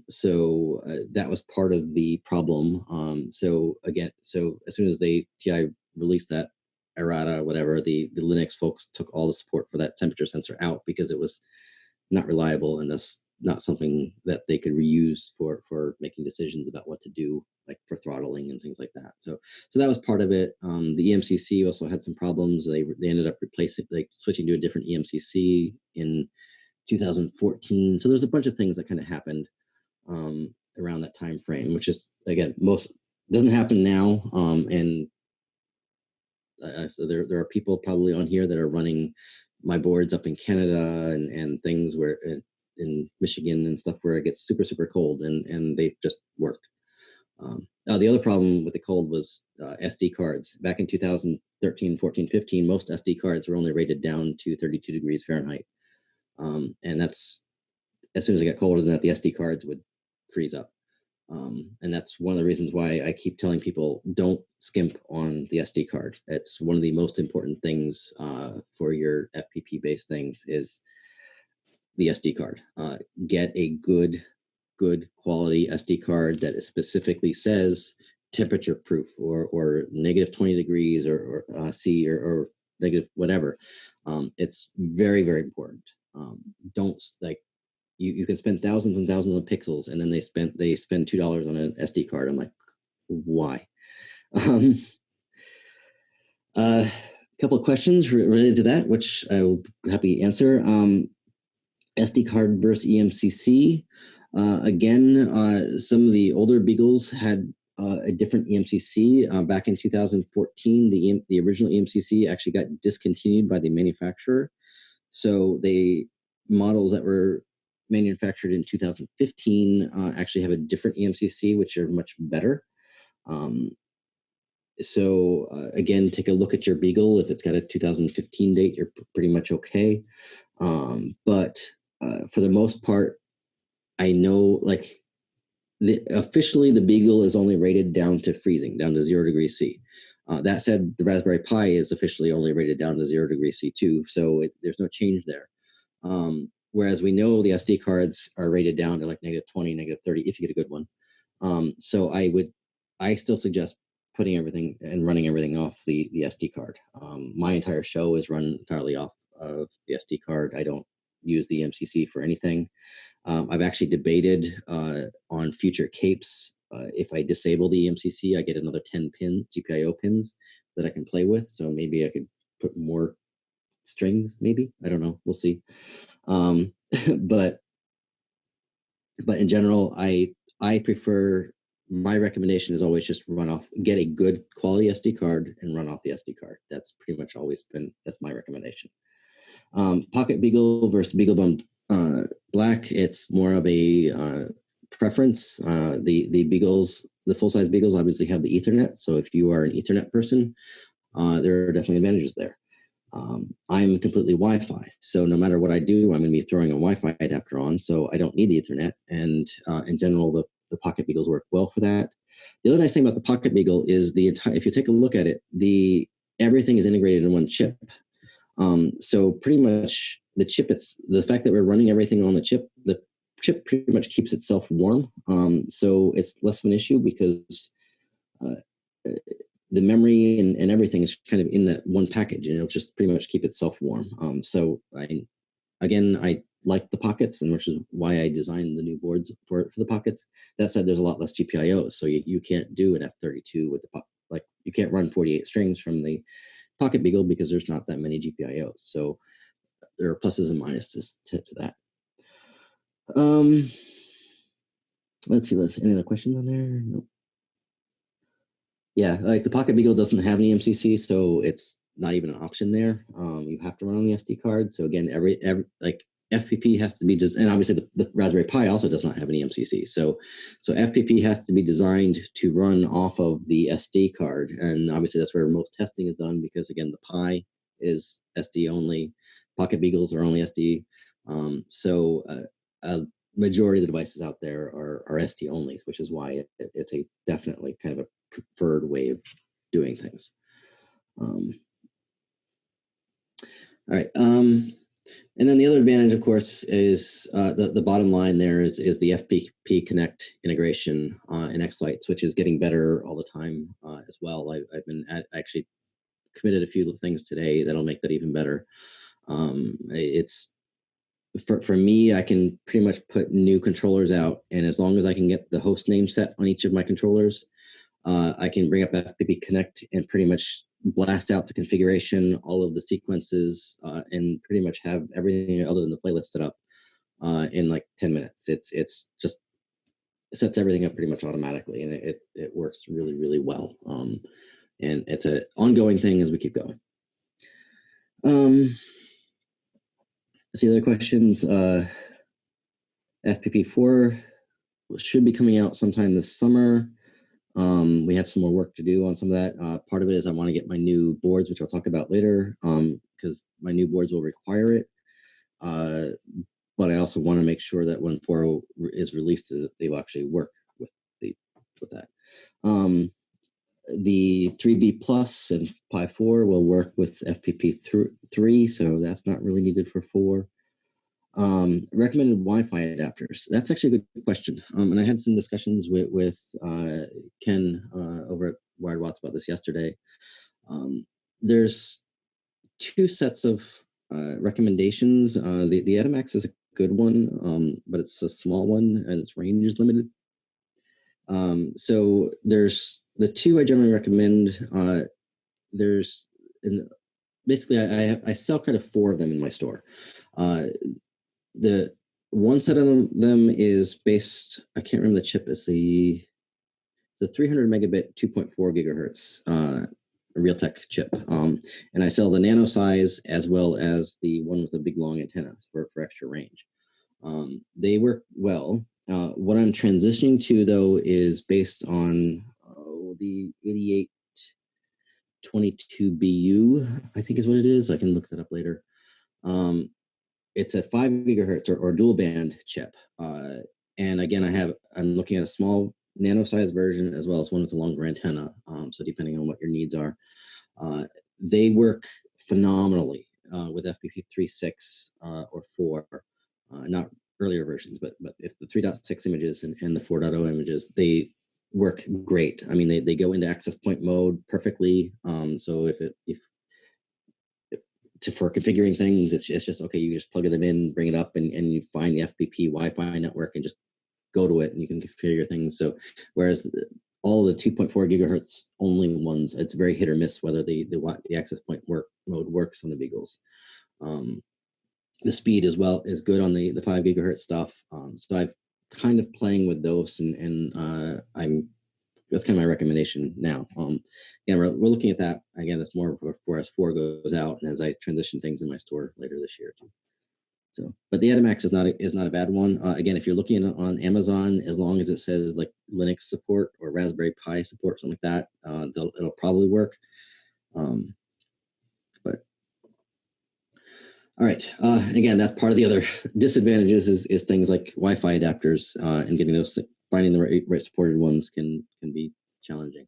So that was part of the problem. So as soon as TI released that errata, whatever, the Linux folks took all the support for that temperature sensor out because it was not reliable, and thus not something that they could reuse for making decisions about what to do, like for throttling and things like that. So that was part of it. The EMCC also had some problems. They ended up replacing, like switching to a different EMCC in 2014. So there's a bunch of things that kind of happened around that time frame, which is, again, most doesn't happen now. And so there are people probably on here that are running my boards up in Canada and things where in Michigan and stuff where it gets super, super cold, and they just worked. The other problem with the cold was SD cards. Back in 2013, 14, 15, most SD cards were only rated down to 32 degrees Fahrenheit. And that's, as soon as it got colder than that, the SD cards would freeze up. And that's one of the reasons why I keep telling people, don't skimp on the SD card. It's one of the most important things for your FPP-based things is the SD card. Get a good quality SD card that specifically says temperature proof or negative 20 degrees or C or negative whatever. It's very, very important. Don't, like, you can spend thousands and thousands of pixels, and then they spend $2 on an SD card. I'm like, why? A couple of questions related to that, which I will happy to answer. SD card versus EMCC. Again, some of the older Beagles had a different EMCC. Back in 2014, the original EMCC actually got discontinued by the manufacturer. So the models that were manufactured in 2015 actually have a different EMCC, which are much better. Again, take a look at your Beagle. If it's got a 2015 date, you're pretty much okay. But for the most part, I know, like, officially the Beagle is only rated down to freezing, down to 0 degrees C. That said, the Raspberry Pi is officially only rated down to 0 degrees C too, so there's no change there. Whereas we know the SD cards are rated down to like negative 20, negative 30 if you get a good one. So I still suggest putting everything and running everything off the SD card. My entire show is run entirely off of the SD card. I don't use the MCC for anything. I've actually debated on future capes. If I disable the EMCC, I get another 10 GPIO pins that I can play with. So maybe I could put more strings, maybe. I don't know. We'll see. But in general, I prefer, my recommendation is always just get a good quality SD card and run off the SD card. That's pretty much always been, that's my recommendation. Pocket Beagle versus Beaglebone Black, it's more of a preference. The Beagles, the full-size Beagles obviously have the Ethernet. So if you are an Ethernet person, there are definitely advantages there. I'm completely Wi-Fi, so no matter what I do, I'm going to be throwing a Wi-Fi adapter on, so I don't need the Ethernet. And in general, the Pocket Beagles work well for that. The other nice thing about the Pocket Beagle is if you take a look at it, everything is integrated in one chip. So pretty much the fact that we're running everything on the chip pretty much keeps itself warm. So it's less of an issue because the memory and everything is kind of in that one package, and it'll just pretty much keep itself warm. So I like the pockets, and which is why I designed the new boards for the pockets. That said, there's a lot less GPIO, so you can't do an F32 with like you can't run 48 strings from the Pocket Beagle because there's not that many GPIOs. So there are pluses and minuses to that. Let's see. Any other questions on there? Nope. Yeah, like the Pocket Beagle doesn't have an EMCC, so it's not even an option there. You have to run on the SD card. So again, every like FPP has to be and obviously the Raspberry Pi also does not have an EMCC. So FPP has to be designed to run off of the SD card, and obviously that's where most testing is done because again, the Pi is SD only, Pocket Beagles are only SD. So a majority of the devices out there are SD only, which is why it's a definitely kind of a preferred way of doing things. All right. And then the other advantage, of course, is the bottom line there is the FPP Connect integration in Xlights, which is getting better all the time as well. I've been actually committed a few things today that'll make that even better. It's for me, I can pretty much put new controllers out, and as long as I can get the host name set on each of my controllers, I can bring up FPP Connect and pretty much blast out the configuration, all of the sequences, and pretty much have everything other than the playlist set up in like 10 minutes. It's just, it sets everything up pretty much automatically, and it works really, really well. And it's an ongoing thing as we keep going. See other questions. FPP4 should be coming out sometime this summer. We have some more work to do on some of that. Part of it is I want to get my new boards, which I'll talk about later, because my new boards will require it. But I also want to make sure that when 4 is released, they will actually work with that. The 3B Plus and Pi 4 will work with FPP3, so that's not really needed for 4. Recommended Wi-Fi adapters. That's actually a good question. And I had some discussions with Ken over at Wired Watts about this yesterday. There's 2 sets of recommendations. The Etamax is a good one, but it's a small one and its range is limited. So there's the 2 I generally recommend. Basically I sell kind of 4 of them in my store. The one set of them is based, I can't remember the chip, it's the 300 megabit 2.4 gigahertz Realtek chip. And I sell the nano size as well as the one with the big long antenna for extra range. They work well. What I'm transitioning to though is based on the 8822BU, I think is what it is. I can look that up later. It's a 5 gigahertz or dual band chip. And again, I'm looking at a small nano size version as well as one with a longer antenna. So depending on what your needs are, they work phenomenally with FPP 3.6 or 4, not earlier versions, but if the 3.6 images and the 4.0 images, they work great. I mean, they go into access point mode perfectly. So for configuring things, it's just okay. You just plug them in, bring it up, and you find the FPP Wi-Fi network and just go to it, and you can configure things. So whereas all the 2.4 gigahertz only ones, it's very hit or miss whether the access point mode works on the Beagles. The speed as well is good on the 5 gigahertz stuff. So I'm kind of playing with those, and that's kind of my recommendation now. Yeah, we're looking at that again. That's more for as 4 goes out, and as I transition things in my store later this year too. So, but the Etamax is not a bad one. Again, if you're looking on Amazon, as long as it says like Linux support or Raspberry Pi support, something like that, it'll probably work. But all right, again, that's part of the other disadvantages is things like Wi-Fi adapters and getting those. Finding the right supported ones can be challenging.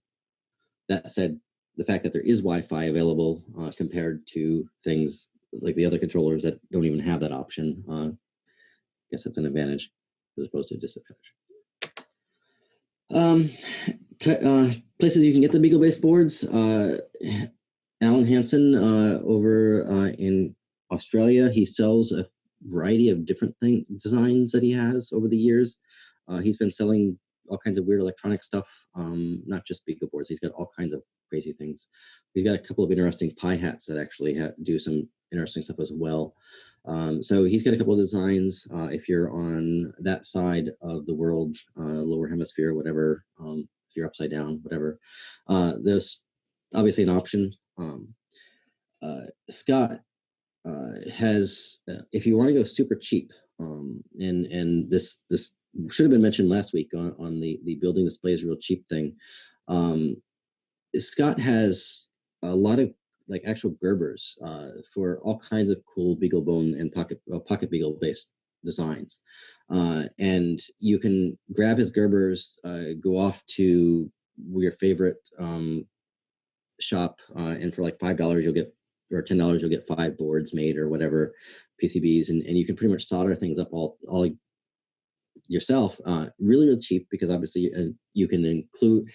That said, the fact that there is Wi-Fi available compared to things like the other controllers that don't even have that option, I guess that's an advantage as opposed to a disadvantage. Places you can get the Beagle-based boards. Alan Hansen over in Australia, he sells a variety of different designs that he has over the years. He's been selling all kinds of weird electronic stuff, not just Beagle boards. He's got all kinds of crazy things. He's got a couple of interesting Pi hats that actually do some interesting stuff as well. So he's got a couple of designs. If you're on that side of the world, lower hemisphere, whatever, if you're upside down, whatever, there's obviously an option. Scott has, if you want to go super cheap, and this should have been mentioned last week on the building displays real cheap thing. Scott has a lot of like actual Gerbers for all kinds of cool Beaglebone and pocket Beagle based designs, and you can grab his Gerbers, go off to your favorite shop, and for like $5 you'll get, or $10 you'll get 5 boards made or whatever PCBs, and you can pretty much solder things up all yourself, really cheap, because obviously you can include,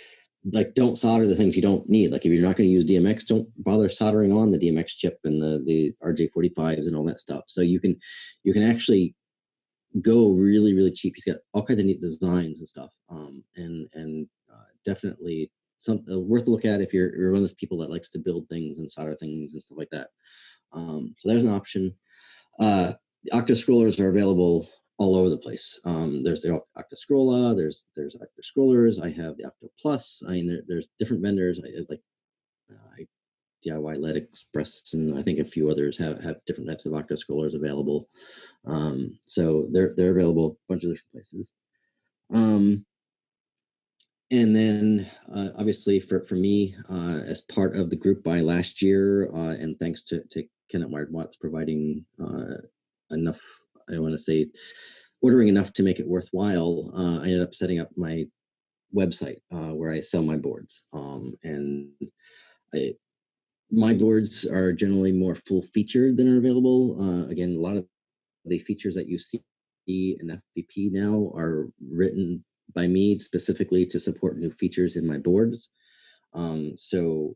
like don't solder the things you don't need. Like if you're not going to use DMX, don't bother soldering on the DMX chip and the RJ45s and all that stuff. So you can actually go really, really cheap. He's got all kinds of neat designs and stuff. And definitely some worth a look at if you're one of those people that likes to build things and solder things and stuff like that. So there's an option. The octoscrollers are available all over the place. There's the Octoscrolla, there's Octoscrollers. I have the Octo Plus. I mean, there's different vendors. I DIY LED Express, and I think a few others have different types of Octoscrollers available. So they're available a bunch of different places. And then obviously for me, as part of the group buy last year, and thanks to Ken at Wired Watts providing enough, I want to say, ordering enough to make it worthwhile, I ended up setting up my website where I sell my boards. And my boards are generally more full featured than are available. Again, a lot of the features that you see in FVP now are written by me specifically to support new features in my boards. So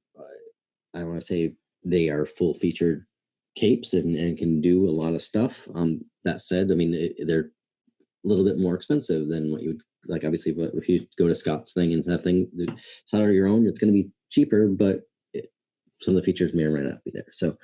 I want to say they are full featured capes and can do a lot of stuff. That said, I mean, they're a little bit more expensive than what you would like. Obviously, but if you go to Scott's thing and have thing solder your own, it's going to be cheaper, but some of the features may or may not be there. So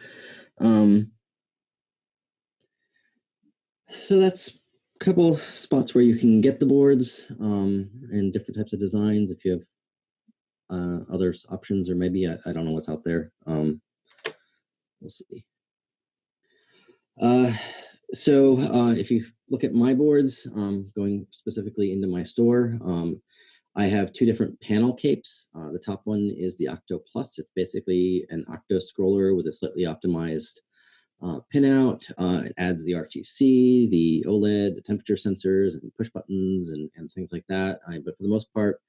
that's a couple spots where you can get the boards and different types of designs. If you have other options, or maybe I don't know what's out there. We'll see. So if you look at my boards, going specifically into my store, I have two different panel capes. The top one is the Octo Plus. It's basically an Octo scroller with a slightly optimized pinout. It adds the RTC, the OLED, the temperature sensors, and push buttons and things like that. But for the most part,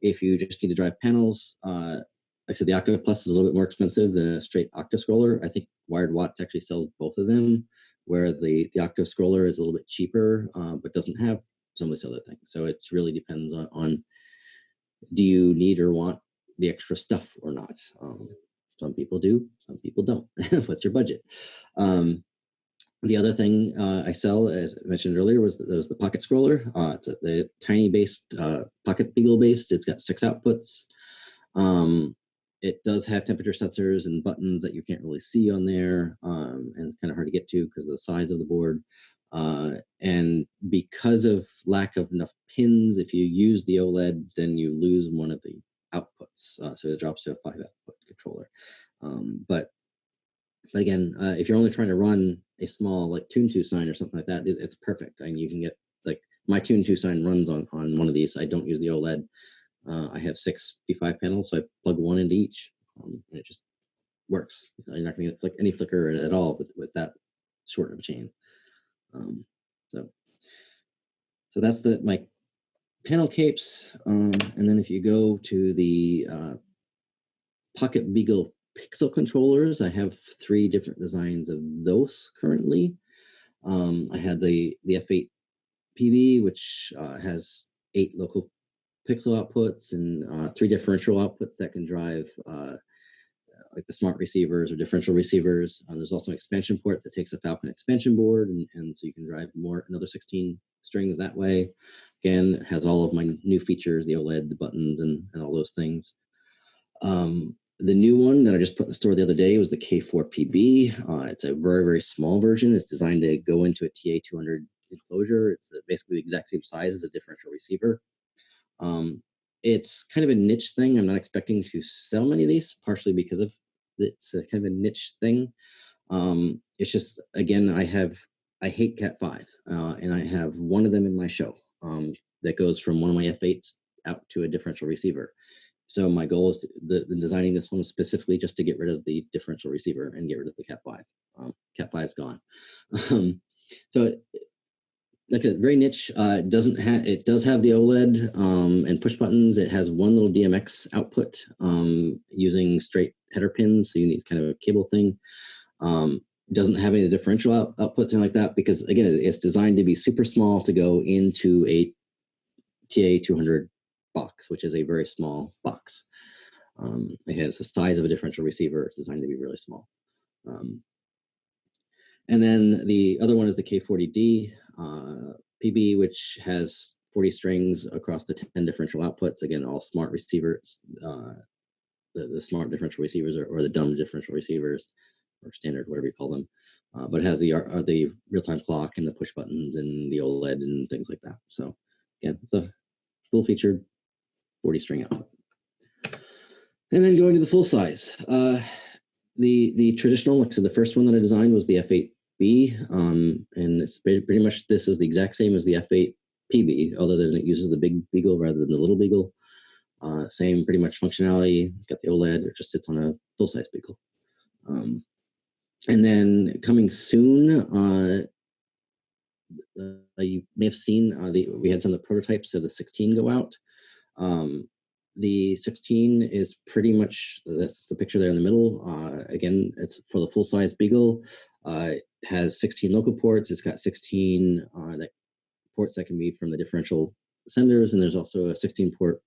if you just need to drive panels, like I said, the Octo Plus is a little bit more expensive than a straight Octo scroller. I think Wired Watts actually sells both of them, where the Octo scroller is a little bit cheaper, but doesn't have some of these other things. So it really depends on do you need or want the extra stuff or not. Some people do, some people don't. What's your budget? The other thing I sell, as I mentioned earlier, was the pocket scroller. It's the tiny based pocket beagle based. It's got 6 outputs. It does have temperature sensors and buttons that you can't really see on there, and kind of hard to get to because of the size of the board. And because of lack of enough pins, if you use the OLED, then you lose one of the outputs. So it drops to a 5 output controller. But again, if you're only trying to run a small like Tune2 sign or something like that, it's perfect. I mean, you can get like my Tune2 sign runs on one of these. I don't use the OLED. I have 6 P5 panels, so I plug one into each, and it just works. You're not going to get any flicker at all with that short of a chain. So that's my panel capes. And then if you go to the Pocket Beagle Pixel controllers, I have 3 different designs of those currently. I had the F8 PB, which has 8 local pixel outputs and 3 differential outputs that can drive like the smart receivers or differential receivers. There's also an expansion port that takes a Falcon expansion board, and so you can drive another 16 strings that way. Again, it has all of my new features, the OLED, the buttons, and all those things. The new one that I just put in the store the other day was the K4PB. It's a very, very small version. It's designed to go into a TA200 enclosure. It's basically the exact same size as a differential receiver. It's kind of a niche thing. I'm not expecting to sell many of these, partially because of it's a kind of a niche thing. It's just, again, I hate Cat5, and I have one of them in my show that goes from one of my F8s out to a differential receiver. So my goal is designing this one specifically just to get rid of the differential receiver and get rid of the Cat5. Cat5 is gone. So like a very niche. It does have the OLED and push buttons. It has one little DMX output using straight header pins, so you need kind of a cable thing. It doesn't have any differential outputs and like that because again, it's designed to be super small to go into a TA200 box, which is a very small box. It has the size of a differential receiver. It's designed to be really small. And then the other one is the K40D PB, which has 40 strings across the 10 differential outputs. Again, all smart receivers. The smart differential receivers or the dumb differential receivers, or standard, whatever you call them. But it has the real-time clock and the push buttons and the OLED and things like that. So again, it's a full-featured 40-string output. And then going to the full size. The traditional, like I said, the first one that I designed was the F8B, and it's pretty much, this is the exact same as the F8 PB, other than it uses the big Beagle rather than the little Beagle. Same pretty much functionality. It's got the OLED. It just sits on a full-size Beagle. And then coming soon, you may have seen we had some of the prototypes of the 16 go out. The 16 is pretty much, that's the picture there in the middle. Again, it's for the full-size Beagle. It has 16 local ports. It's got 16 ports that can be from the differential senders, and there's also a 16-port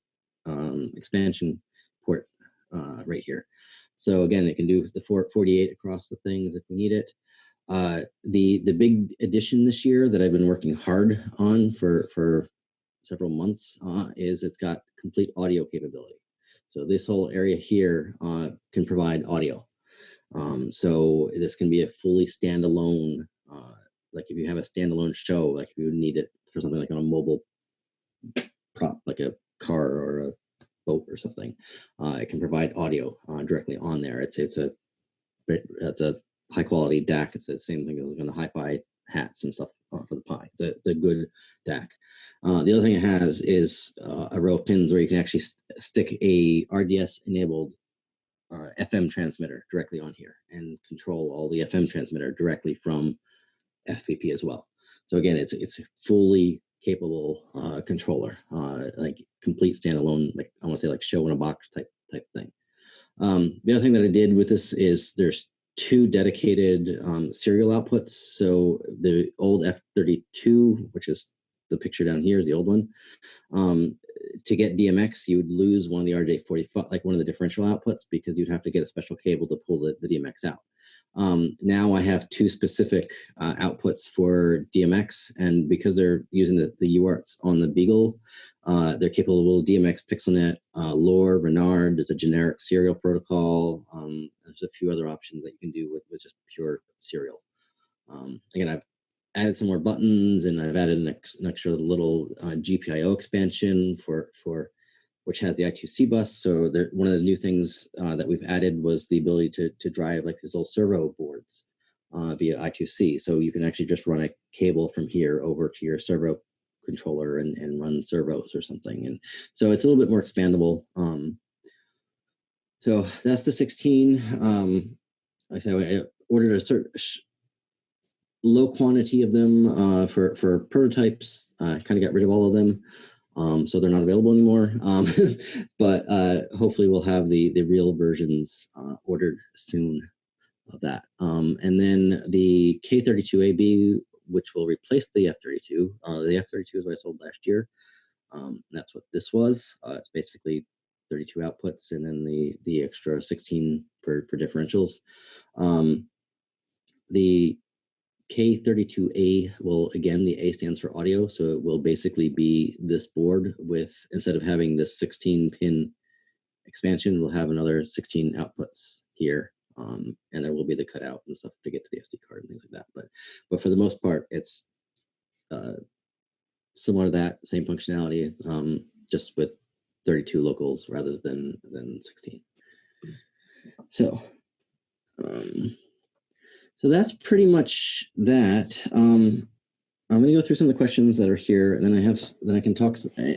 expansion port right here. So again, it can do the 48 across the things if we need it. The big addition this year that I've been working hard on for several months is it's got complete audio capability. So this whole area here can provide audio. So this can be a fully standalone, like if you have a standalone show, like if you need it for something like on a mobile prop, like a car or a boat or something, it can provide audio directly on there. It's a high quality DAC. It's the same thing as on the hi-fi hats and stuff for the Pi. It's a good DAC. The other thing it has is a row of pins where you can actually stick a RDS enabled FM transmitter directly on here and control all the FM transmitter directly from FPP as well. So again, it's a fully capable controller, like complete standalone, like I want to say like show in a box type thing. The other thing that I did with this is there's two dedicated serial outputs. So the old F32, which is the picture down here, is the old one. To get DMX, you would lose one of the RJ45, like one of the differential outputs, because you'd have to get a special cable to pull the DMX out. Now I have two specific outputs for DMX, and because they're using the UARTs on the Beagle, they're capable of DMX, PixelNet, LoRa, Renard. There's a generic serial protocol. There's a few other options that you can do with just pure serial. Again, I've added some more buttons, and I've added an extra little GPIO expansion for which has the I2C bus. So one of the new things that we've added was the ability to drive like these little servo boards via I2C. So you can actually just run a cable from here over to your servo controller and run servos or something. And so it's a little bit more expandable. So that's the 16. Like I said, I ordered a certain low quantity of them for prototypes. I kind of got rid of all of them. So they're not available anymore, but hopefully we'll have the real versions ordered soon of that. And then the K32AB, which will replace the F32. The F32 is what I sold last year. That's what this was. It's basically 32 outputs and then the extra 16 for differentials. The K32A will, again, the A stands for audio, so it will basically be this board with, instead of having this 16-pin expansion, we'll have another 16 outputs here, and there will be the cutout and stuff to get to the SD card and things like that. But for the most part, it's similar to that, same functionality, just with 32 locals rather than 16. So. So that's pretty much that. I'm going to go through some of the questions that are here, and then I can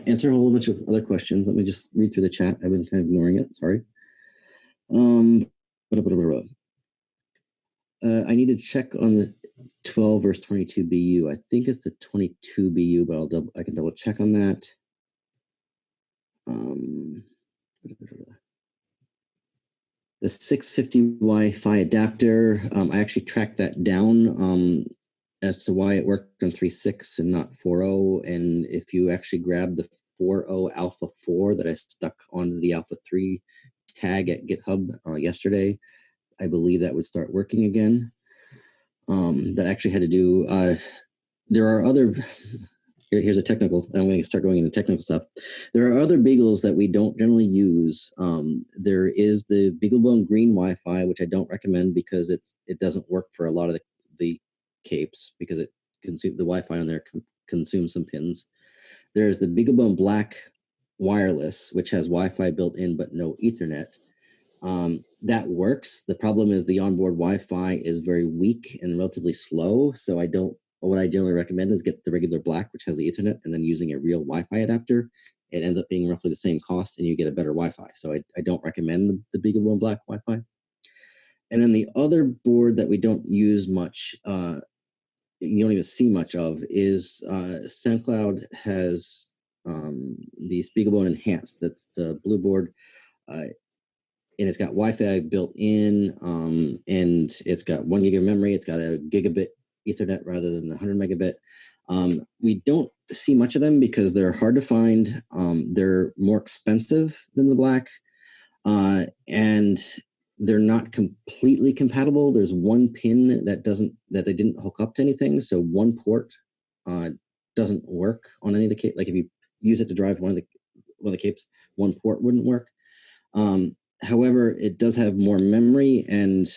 answer a whole bunch of other questions. Let me just read through the chat. I've been kind of ignoring it. Sorry. I need to check on the 12 versus 22 BU. I think it's the 22 BU, but I can double check on that. The 650 Wi-Fi adapter, I actually tracked that down as to why it worked on 3.6 and not 4.0. And if you actually grab 4.0 Alpha 4 that I stuck onto the Alpha 3 tag at GitHub yesterday. I believe that would start working again. That actually had to do, there are other, here's a technical, I'm going to start going into technical stuff. There are other Beagles that we don't generally use. There is the Beaglebone green Wi-Fi, which I don't recommend because it doesn't work for a lot of the capes because the Wi-Fi on there consumes some pins. There's the Beaglebone black wireless, which has Wi-Fi built in but no Ethernet. That works. The problem is the onboard Wi-Fi is very weak and relatively slow. So what I generally recommend is get the regular black, which has the Ethernet, and then using a real Wi-Fi adapter. It ends up being roughly the same cost and you get a better Wi-Fi. So I don't recommend the Beaglebone black Wi-Fi. And then the other board that we don't use much, you don't even see much of, is SoundCloud has the Beaglebone Enhanced. That's the blue board. And it's got Wi-Fi built in, and it's got 1 gig of memory. It's got a gigabit Ethernet rather than the 100 megabit. We don't see much of them because they're hard to find. They're more expensive than the black, and they're not completely compatible. There's one pin that they didn't hook up to anything, so one port doesn't work on any of the capes. Like if you use it to drive one of the capes, one port wouldn't work. However, it does have more memory, and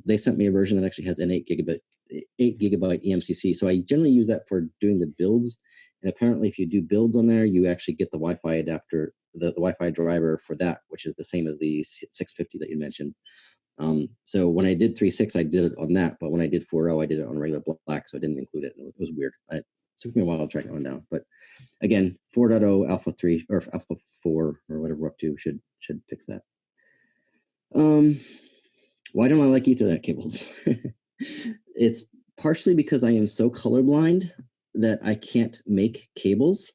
they sent me a version that actually has an 8 gigabyte eMCC. So I generally use that for doing the builds. And apparently, if you do builds on there, you actually get the Wi-Fi adapter, the Wi-Fi driver for that, which is the same as the 650 that you mentioned. So when I did 3.6, I did it on that, but when I did 4.0, I did it on regular black, so I didn't include it. It was weird. It took me a while to track that one down, but again, 4.0 Alpha 3 or Alpha 4 or whatever we're up to should fix that. Why don't I like Ethernet cables? It's partially because I am so colorblind that I can't make cables.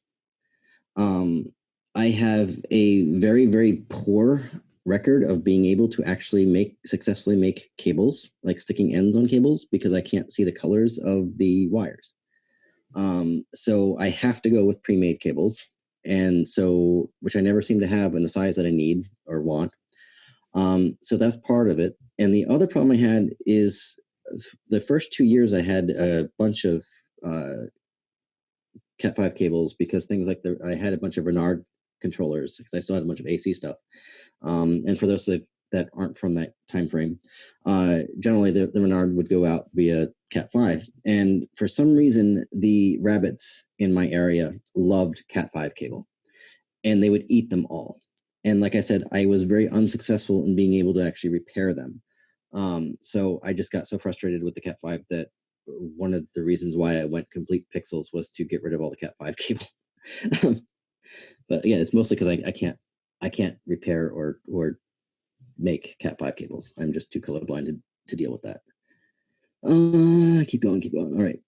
I have a very, very poor record of being able to actually successfully make cables, like sticking ends on cables, because I can't see the colors of the wires. So I have to go with pre-made cables, and so which I never seem to have in the size that I need or want. So that's part of it. And the other problem I had is the first 2 years I had a bunch of Cat5 cables because things like I had a bunch of Renard controllers because I still had a bunch of AC stuff. And for those that aren't from that time frame, generally the Renard would go out via Cat5. And for some reason, the rabbits in my area loved Cat5 cable, and they would eat them all. And like I said, I was very unsuccessful in being able to actually repair them. So I just got so frustrated with the Cat5 that one of the reasons why I went complete pixels was to get rid of all the Cat5 cable. But yeah, it's mostly because I can't repair or make Cat5 cables. I'm just too colorblind to deal with that. Keep going. All right.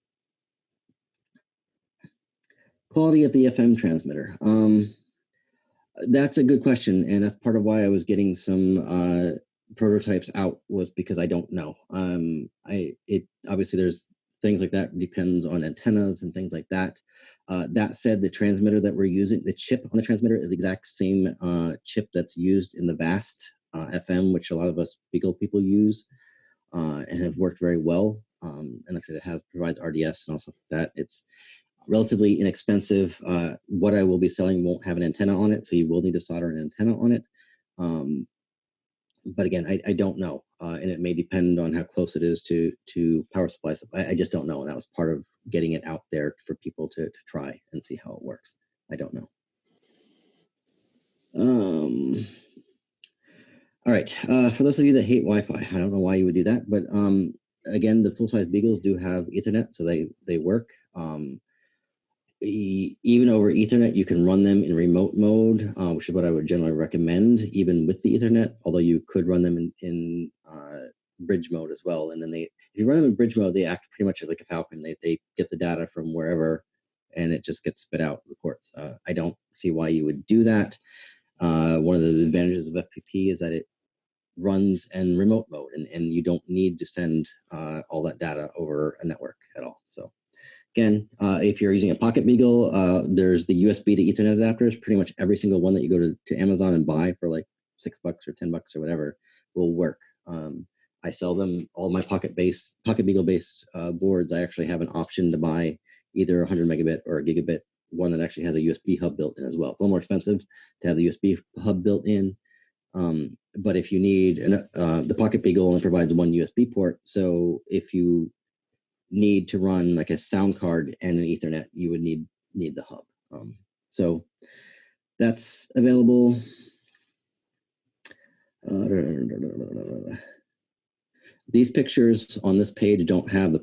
Quality of the FM transmitter. That's a good question, and that's part of why I was getting some prototypes out, was because I don't know. Obviously there's things like that, depends on antennas and things like that. That said, the transmitter that we're using, the chip on the transmitter is the exact same chip that's used in the VAST FM, which a lot of us Beagle people use and have worked very well. And like I said, provides RDS and all stuff like that. It's relatively inexpensive. What I will be selling won't have an antenna on it, so you will need to solder an antenna on it. But again, I don't know, and it may depend on how close it is to power supply. I just don't know, and that was part of getting it out there for people to try and see how it works. I don't know. All right, for those of you that hate Wi-Fi, I don't know why you would do that, but again, the full-size Beagles do have Ethernet, so they work. Even over Ethernet, you can run them in remote mode, which is what I would generally recommend, even with the Ethernet, although you could run them in bridge mode as well. And then if you run them in bridge mode, they act pretty much like a Falcon. They get the data from wherever, and it just gets spit out of the ports. I don't see why you would do that. One of the advantages of FPP is that it runs in remote mode, and you don't need to send all that data over a network at all. So Again, if you're using a Pocket Beagle, there's the USB to Ethernet adapters. Pretty much every single one that you go to Amazon and buy for like $6 or $10 or whatever will work. I sell them, all my Pocket Beagle based boards. I actually have an option to buy either 100 megabit or a gigabit one that actually has a USB hub built in as well. It's a little more expensive to have the USB hub built in. But if you need, the Pocket Beagle only provides one USB port. So if you need to run like a sound card and an Ethernet, you would need the hub. So that's available. These pictures on this page don't have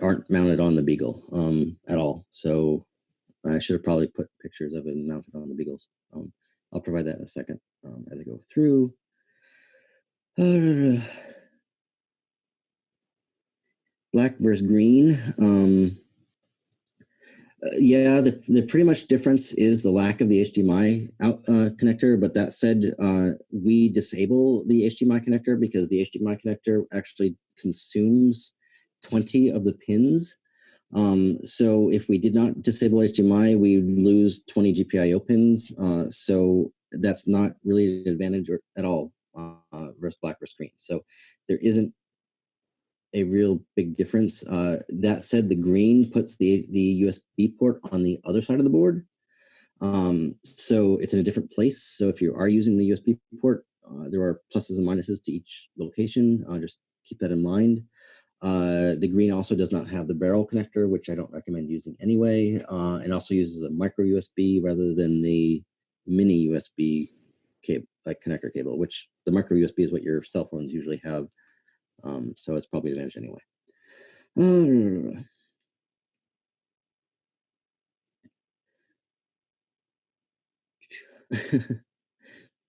aren't mounted on the Beagle at all. So I should have probably put pictures of it mounted on the Beagles. I'll provide that in a second as I go through. Black versus green. Yeah, the pretty much difference is the lack of the HDMI out connector. But that said, we disable the HDMI connector because the HDMI connector actually consumes 20 of the pins. So if we did not disable HDMI, we would lose 20 GPIO pins. So that's not really an advantage at all versus black versus green. So there isn't a real big difference. That said, the green puts the USB port on the other side of the board. So it's in a different place. So if you are using the USB port, there are pluses and minuses to each location. Just keep that in mind. The green also does not have the barrel connector, which I don't recommend using anyway. It also uses a micro USB rather than the mini USB cable, like connector cable, which the micro USB is what your cell phones usually have. So it's probably an advantage anyway.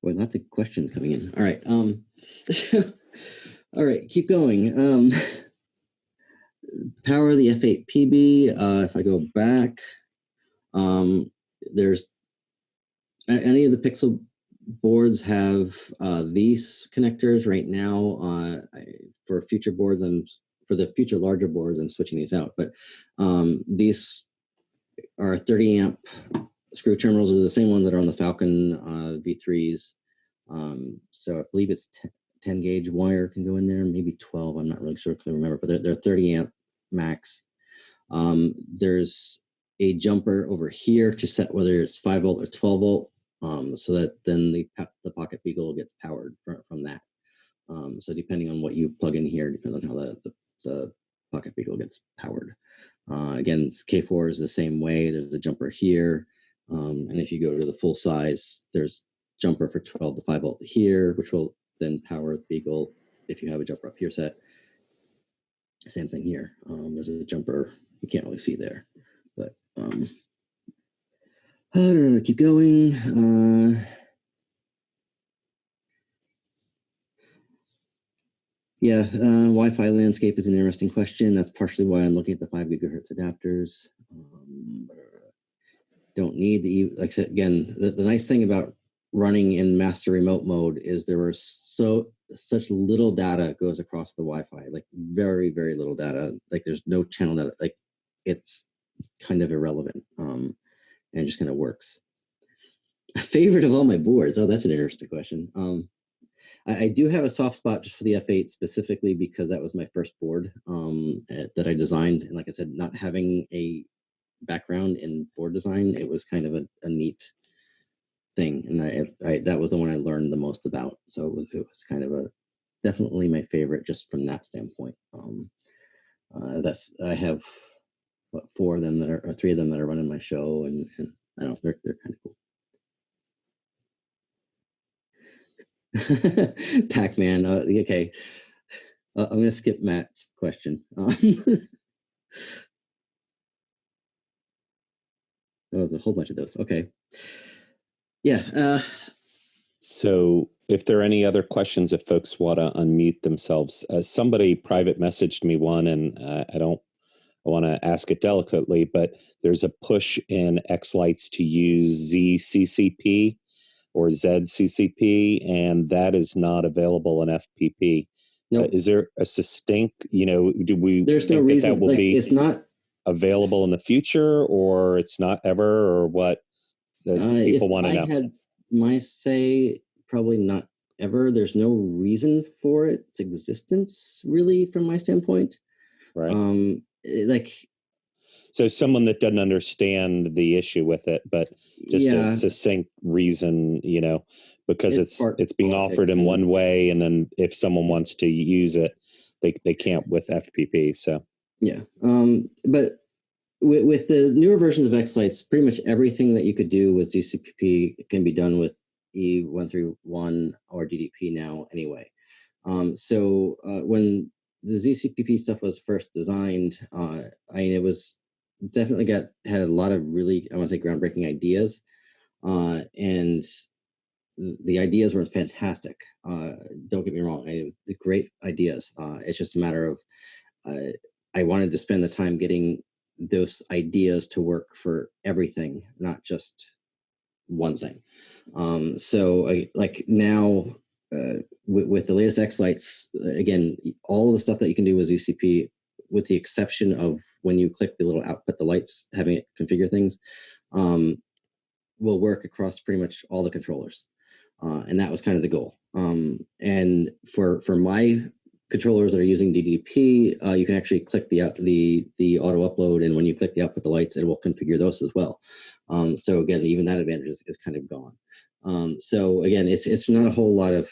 Boy, lots of questions coming in. All right. All right, keep going. Power of the F8 PB. If I go back, there's any of the Pixel boards have these connectors right now. For future boards, for the future larger boards, I'm switching these out. But these are 30 amp screw terminals. Are the same ones that are on the Falcon V3s. So I believe it's 10 gauge wire can go in there, maybe 12. I'm not really sure because I remember, but they're 30 amp max. There's a jumper over here to set whether it's 5 volt or 12 volt. So that then the Pocket Beagle gets powered from that. So depending on what you plug in here, depends on how the Pocket Beagle gets powered. Again, K4 is the same way. There's a jumper here. And if you go to the full size, there's jumper for 12 to 5 volt here, which will then power the Beagle if you have a jumper up here set. Same thing here. There's a jumper you can't really see there, but keep going. Yeah, Wi-Fi landscape is an interesting question. That's partially why I'm looking at the 5 gigahertz adapters. Don't need the, like I said, again, the nice thing about running in master remote mode is there were such little data goes across the Wi-Fi, like very, very little data. Like there's no channel data, like it's kind of irrelevant and it just kind of works. A favorite of all my boards. Oh, that's an interesting question. I do have a soft spot just for the F8 specifically because that was my first board that I designed. And like I said, not having a background in board design, it was kind of a neat thing. And that was the one I learned the most about. So it was kind of definitely my favorite just from that standpoint. I have what, 4 of them that are, or 3 of them that are running my show, and I don't know, they're kind of cool. Pac-Man. Okay, I'm going to skip Matt's question. There's a whole bunch of those. Okay. Yeah. So if there are any other questions, if folks want to unmute themselves, somebody private messaged me one, and I want to ask it delicately, but there's a push in Xlights to use zCCP or zCCP, and that is not available in FPP. Nope. Is there a distinct, do we There's no reason, that will like, be? it's not available in the future, or it's not ever, or what? If People want to I know. had my say, probably not ever. There's no reason for its existence, really, from my standpoint. Right. Like, So someone that doesn't understand the issue with it, but just a yeah, succinct reason, because it's it's being offered politics in and one way, and then if someone wants to use it, they can't with FPP. So yeah. But with the newer versions of Xlights, pretty much everything that you could do with ZCPP can be done with E131 or DDP now anyway. So when the ZCPP stuff was first designed, I mean, it was definitely had a lot of really, I want to say, groundbreaking ideas, and the ideas were fantastic. Don't get me wrong, the great ideas. It's just a matter of I wanted to spend the time getting those ideas to work for everything, not just one thing. So like now with the latest Xlights, again, all of the stuff that you can do with ZCP, with the exception of when you click the little output, the lights, having it configure things, um, will work across pretty much all the controllers. And that was kind of the goal. And for my controllers that are using DDP, you can actually click the auto upload, and when you click the output the lights, it will configure those as well. So again, even that advantage is kind of gone. So again, it's not a whole lot of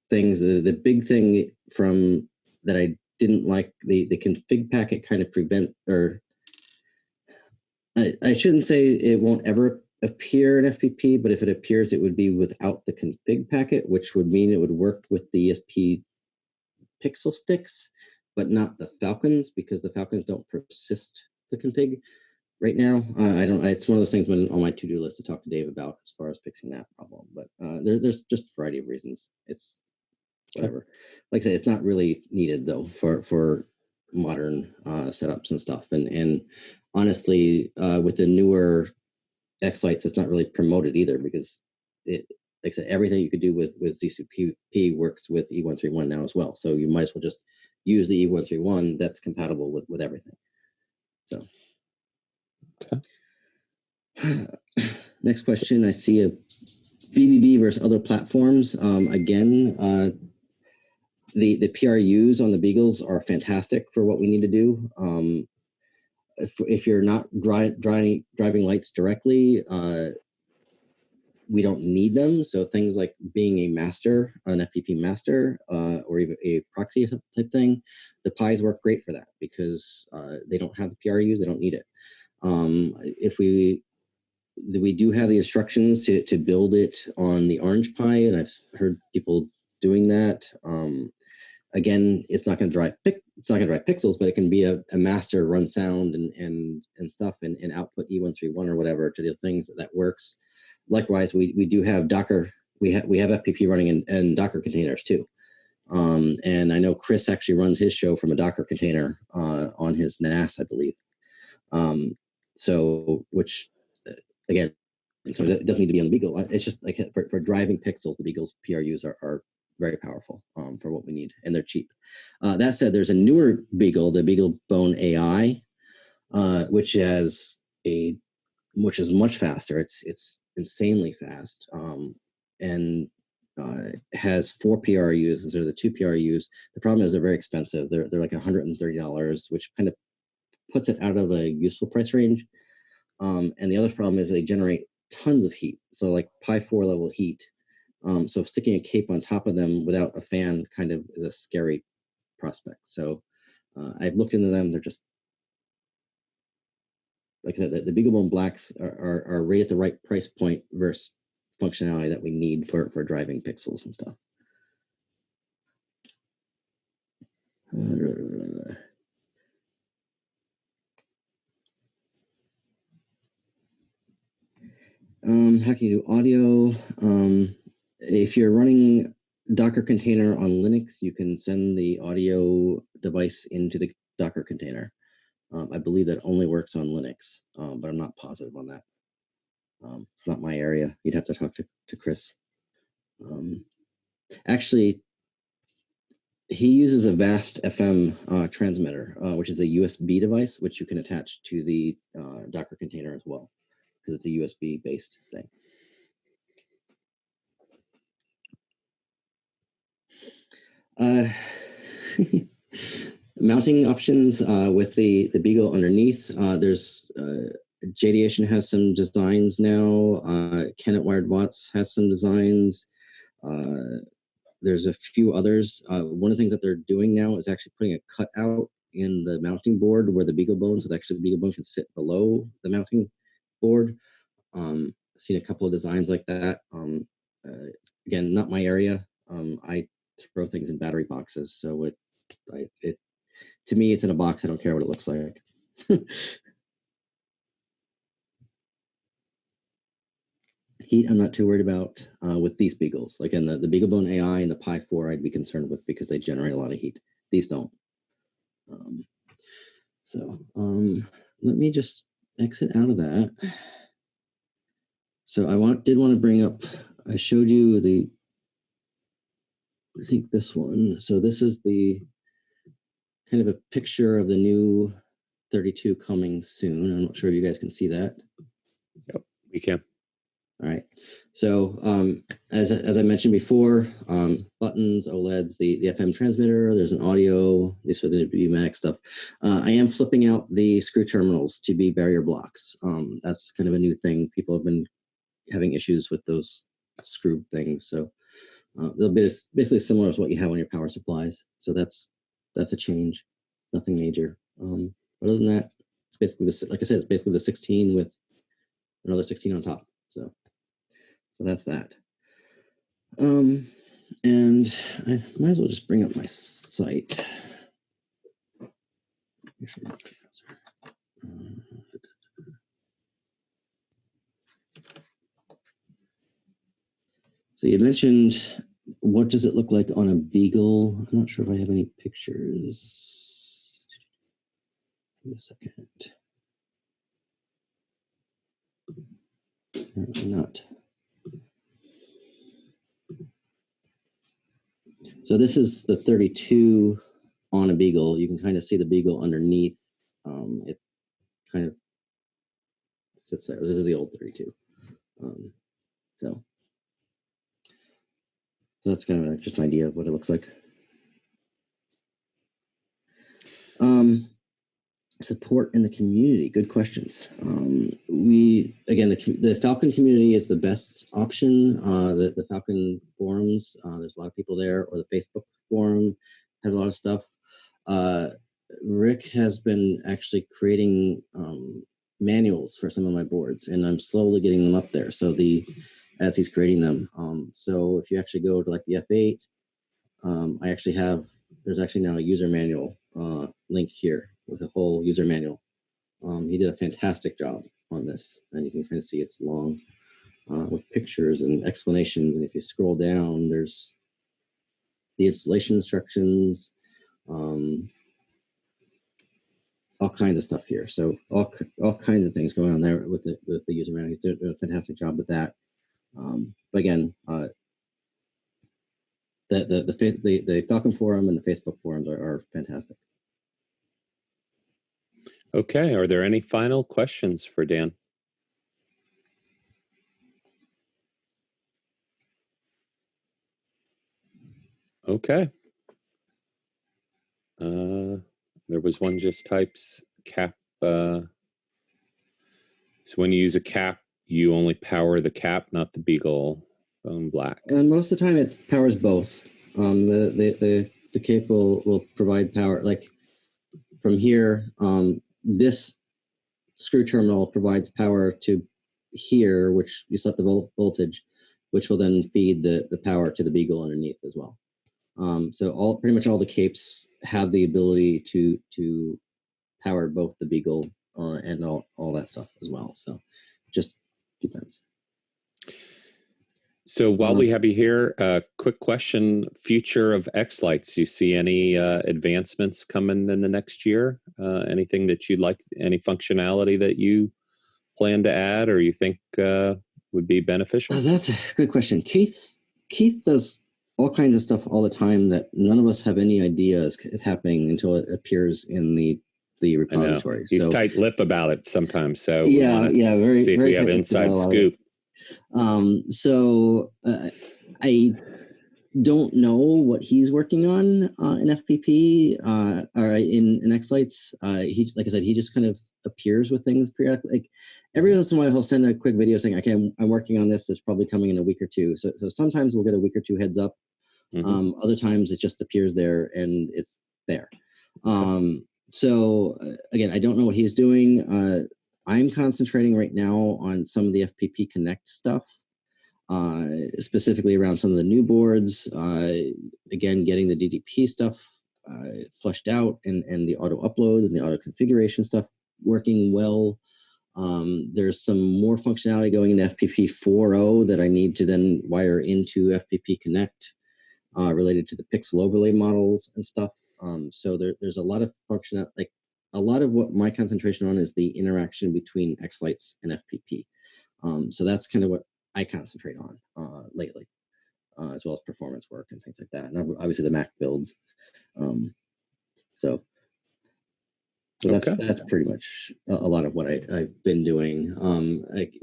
things. The big thing from that I didn't like, the config packet kind of prevent, or I shouldn't say it won't ever appear in FPP, but if it appears, it would be without the config packet, which would mean it would work with the ESP pixel sticks, but not the Falcons, because the Falcons don't persist the config right now. I don't. It's one of those things on my to-do list to talk to Dave about as far as fixing that problem. But there's just a variety of reasons. It's whatever. Like I say, it's not really needed though for modern setups and stuff. And honestly, with the newer Xlights, it's not really promoted either, because it, like I said, everything you could do with ZCP works with E131 now as well. So you might as well just use the E131 that's compatible with everything. So, okay. Next question, I see a BBB versus other platforms. Again, the PRUs on the Beagles are fantastic for what we need to do. If you're not driving lights directly, we don't need them. So things like being a master, an FPP master, or even a proxy type thing, the pies work great for that, because they don't have the PRUs, they don't need it. If we do have the instructions to build it on the Orange Pi, and I've heard people doing that. Again, it's not going to drive pixels, but it can be a master, run sound and stuff, and output E131 or whatever to the things that works. Likewise, we do have Docker. We have FPP running in Docker containers too. And I know Chris actually runs his show from a Docker container on his NAS, I believe. So which again, so it doesn't need to be on the Beagle. It's just like for driving pixels, the Beagles PRUs are very powerful for what we need, and they're cheap. That said, there's a newer Beagle, the Beaglebone AI, which is much faster. It's insanely fast, and has 4 PRUs. Those are the 2 PRUs. The problem is they're very expensive. They're like $130, which kind of puts it out of a useful price range. And the other problem is they generate tons of heat. So like Pi 4 level heat. So sticking a cape on top of them without a fan kind of is a scary prospect. So I've looked into them. They're just, like I said, the Beaglebone Blacks are right at the right price point versus functionality that we need for driving pixels and stuff. How can you do audio? If you're running Docker container on Linux, you can send the audio device into the Docker container. I believe that only works on Linux, but I'm not positive on that. It's not my area. You'd have to talk to Chris. Actually, He uses a vast FM transmitter, which is a USB device, which you can attach to the Docker container as well, because it's a USB based thing. Mounting options with the Beagle underneath. There's Jadiation has some designs now. Kennett Wired Watts has some designs. There's a few others. One of the things that they're doing now is actually putting a cutout in the mounting board where the Beaglebone, so that actually the Beaglebone can sit below the mounting board. I've seen a couple of designs like that. Again, not my area. I throw things in battery boxes, so it to me, it's in a box. I don't care what it looks like. Heat, I'm not too worried about with these Beagles. Like in the Beaglebone AI and the Pi 4, I'd be concerned with because they generate a lot of heat. These don't. Let me just exit out of that. So did want to bring up, I showed you I think this one. So this is the kind of a picture of the new 32 coming soon. I'm not sure if you guys can see that. Yep, we can. All right. So as I mentioned before, buttons, OLEDs, the FM transmitter, there's an audio, these for the WMAX stuff. I am flipping out the screw terminals to be barrier blocks. That's kind of a new thing. People have been having issues with those screw things. So they'll be basically similar to what you have on your power supplies. So that's a change, nothing major. Other than that, it's basically like I said, it's basically the 16 with another 16 on top. So that's that. And I might as well just bring up my site. So you mentioned, what does it look like on a Beagle? I'm not sure if I have any pictures. Give me a second. Apparently not. So this is the 32 on a Beagle. You can kind of see the Beagle underneath. It kind of sits there. This is the old 32. So that's kind of just an idea of what it looks like. Support in the community. Good questions. Again, the Falcon community is the best option. The Falcon forums, there's a lot of people there, or the Facebook forum has a lot of stuff. Rick has been actually creating manuals for some of my boards, and I'm slowly getting them up there. So as he's creating them. So if you actually go to like the F8, there's actually now a user manual link here with a whole user manual. He did a fantastic job on this, and you can kind of see it's long with pictures and explanations. And if you scroll down, there's the installation instructions, all kinds of stuff here. So all kinds of things going on there with the user manual. He's doing a fantastic job with that. But again, the Falcon forum and the Facebook forums are fantastic. Okay, are there any final questions for Dan? Okay. There was one just types cap. So when you use a cap, you only power the cap, not the Beaglebone Black. And most of the time it powers both. The cape will provide power. Like from here, this screw terminal provides power to here, which you set the voltage, which will then feed the power to the Beagle underneath as well. So pretty much all the capes have the ability to power both the Beagle and all that stuff as well. So just depends. So while we have you here, quick question: future of Xlights. Do you see any advancements coming in the next year? Anything that you'd like? Any functionality that you plan to add, or you think would be beneficial? That's a good question. Keith does all kinds of stuff all the time that none of us have any idea is happening until it appears in the I know repository. he's So tight-lipped about it sometimes, so we want yeah, to yeah, very see if we very have tight about a inside lot of it. scoop. So I don't know what he's working on in FPP or in Xlights. He, like I said, he just kind of appears with things periodically. Like every once in a while, he'll send a quick video saying, "Okay, I'm working on this. It's probably coming in a week or two." So sometimes we'll get a week or two heads up. Other times it just appears there and it's there. Okay. So again, I don't know what he's doing. I'm concentrating right now on some of the FPP Connect stuff. Specifically around some of the new boards, again, getting the DDP stuff flushed out and the auto uploads and the auto configuration stuff working well. There's some more functionality going into FPP 4.0 that I need to then wire into FPP Connect related to the pixel overlay models and stuff. So there's a lot of function, like a lot of what my concentration on is the interaction between Xlights and FPP. So that's kind of what I concentrate on lately, as well as performance work and things like that. And obviously the Mac builds. So Okay. that's pretty much a lot of what I've been doing. Like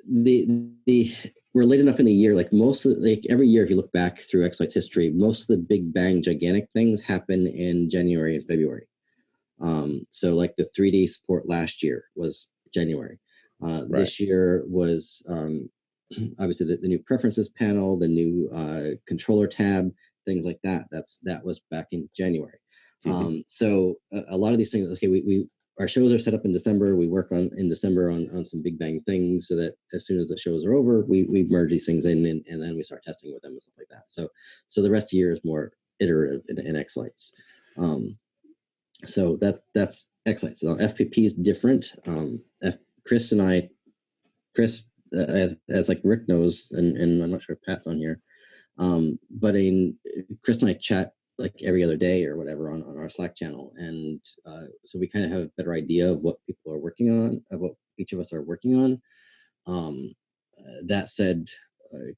the we're late enough in the year. Like most of like every year, if you look back through Xlight's history, most of the big bang gigantic things happen in January and February. So like the 3D support last year was January. Right. This year was obviously the new preferences panel, the new controller tab, things like that. That was back in January. So a lot of these things, okay, we our shows are set up in December. We work in December on some big bang things so that as soon as the shows are over, we merge these things in and then we start testing with them and stuff like that. So the rest of the year is more iterative in Xlights. So that's Xlights. So FPP is different. Chris and I, as like Rick knows, and I'm not sure if Pat's on here, but Chris and I chat like every other day or whatever on our Slack channel, and so we kind of have a better idea of what people are working on, of what each of us are working on. That said,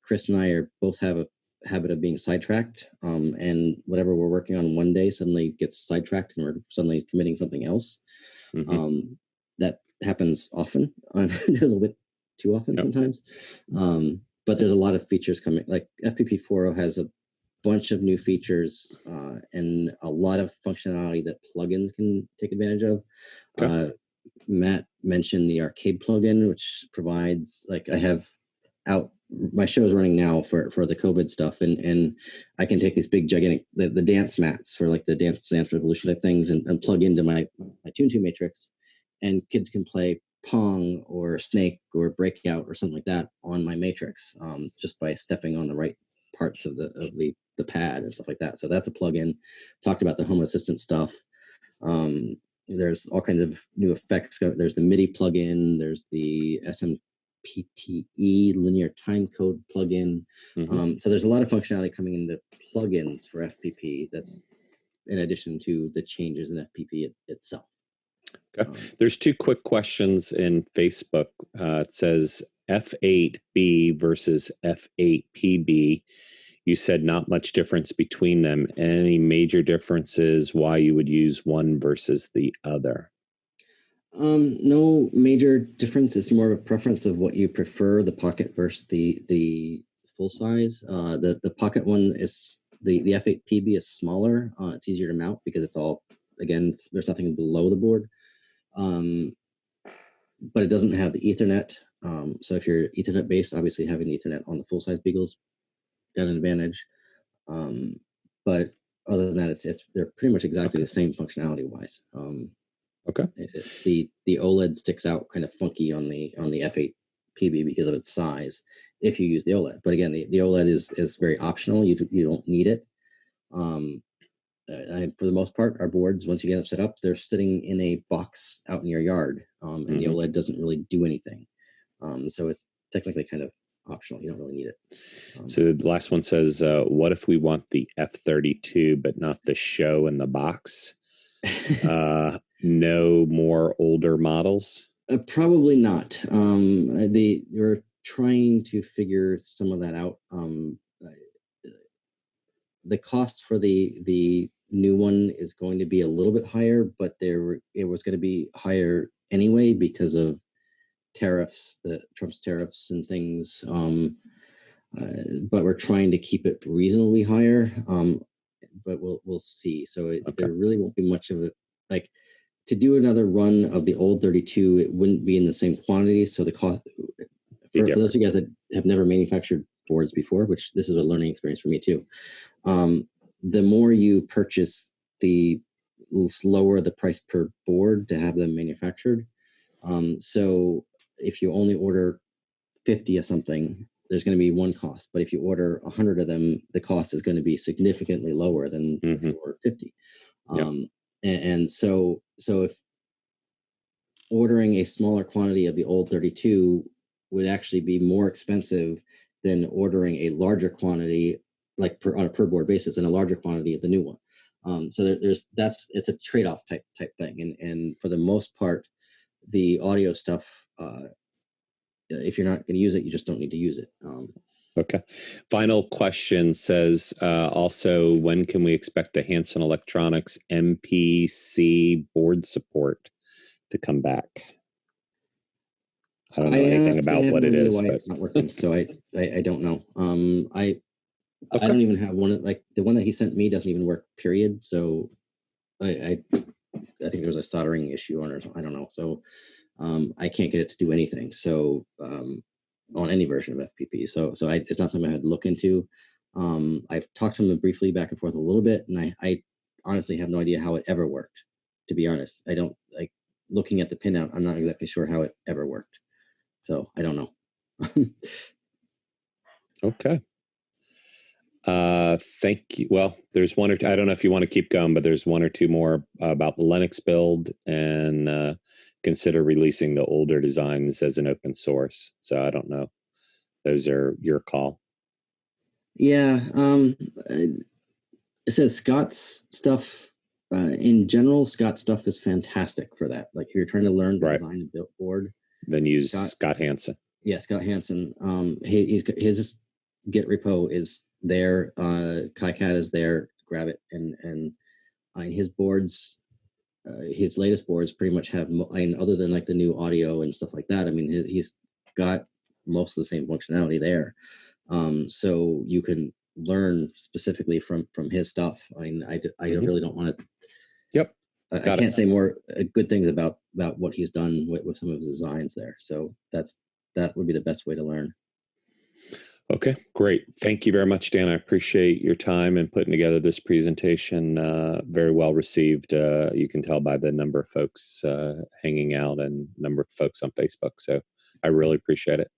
Chris and I both have a habit of being sidetracked, and whatever we're working on one day suddenly gets sidetracked, and we're suddenly committing something else. That happens often, a little bit too often sometimes. But there's a lot of features coming. Like FPP 4.0 has a bunch of new features and a lot of functionality that plugins can take advantage of. Matt mentioned the arcade plugin, which provides, like, I have out my show is running now for the COVID stuff, and I can take these big gigantic the dance mats for like the dance revolution type things and plug into my Tune2 matrix, and kids can play Pong or Snake or Breakout or something like that on my matrix, just by stepping on the right parts of the pad and stuff like that. So that's a plugin. Talked about the Home Assistant stuff. There's all kinds of new effects. There's the MIDI plugin. There's the SMPTE linear timecode plugin. So there's a lot of functionality coming into plugins for FPP. That's in addition to the changes in FPP itself. Okay. There's two quick questions in Facebook. It says F8B versus F8PB. You said not much difference between them. Any major differences why you would use one versus the other? No major difference. It's more of a preference of what you prefer, the pocket versus the full size. The pocket one is the F8PB is smaller. It's easier to mount because it's all, again, there's nothing below the board. But it doesn't have the Ethernet. So if you're Ethernet based, obviously having the Ethernet on the full size Beagles got an advantage. But other than that, they're pretty much exactly the same functionality wise. The OLED sticks out kind of funky on the F8PB because of its size if you use the OLED. But again, the OLED is very optional. You don't need it. For the most part, our boards, once you get them set up, they're sitting in a box out in your yard, and the OLED doesn't really do anything. So it's technically kind of optional. You don't really need it. So the last one says, what if we want the F32 but not the show in the box? No more older models? Probably not. We're trying to figure some of that out. the cost for the new one is going to be a little bit higher, but it was going to be higher anyway because of tariffs, the Trump's tariffs and things. But we're trying to keep it reasonably higher. But we'll see. So there really won't be much of it. Like to do another run of the old 32, it wouldn't be in the same quantity. So the cost for those of you guys that have never manufactured boards before, which this is a learning experience for me too. The more you purchase, the lower the price per board to have them manufactured. So if you only order 50 of something, there's going to be one cost. But if you order 100 of them, the cost is going to be significantly lower than if you order 50. And so if ordering a smaller quantity of the old 32 would actually be more expensive than ordering a larger quantity, like on a per board basis, and a larger quantity of the new one. So it's a trade-off type thing. And for the most part, the audio stuff, if you're not going to use it, you just don't need to use it. Okay. Final question says, also, when can we expect the Hanson Electronics MPC board support to come back? I don't know anything about what it is. Why but... it's not working, so I don't know. I don't even have one. Like the one that he sent me doesn't even work. Period. So I think there was a soldering issue on it. I don't know. So I can't get it to do anything. So on any version of FPP. So it's not something I had to look into. I've talked to him briefly back and forth a little bit, and I honestly have no idea how it ever worked. To be honest, I don't like looking at the pinout. I'm not exactly sure how it ever worked. So I don't know. Okay. Thank you. Well, there's one or two, I don't know if you want to keep going, but there's one or two more about the Linux build, and consider releasing the older designs as an open source. So I don't know. Those are your call. Yeah. It says Scott's stuff, in general, Scott's stuff is fantastic for that. Like if you're trying to learn to design a built board, then use Scott Hanson. Yeah, Scott Hanson. His Git repo is there. KiCad is there. Grab it, and his boards, his latest boards pretty much have. Other than like the new audio and stuff like that, I mean, he's got most of the same functionality there. So you can learn specifically from his stuff. I mean, I really don't want to. Yep. I can't say more good things about what he's done with some of his designs there. So that would be the best way to learn. Okay, great. Thank you very much, Dan. I appreciate your time and putting together this presentation. Very well received. You can tell by the number of folks hanging out and number of folks on Facebook. So I really appreciate it.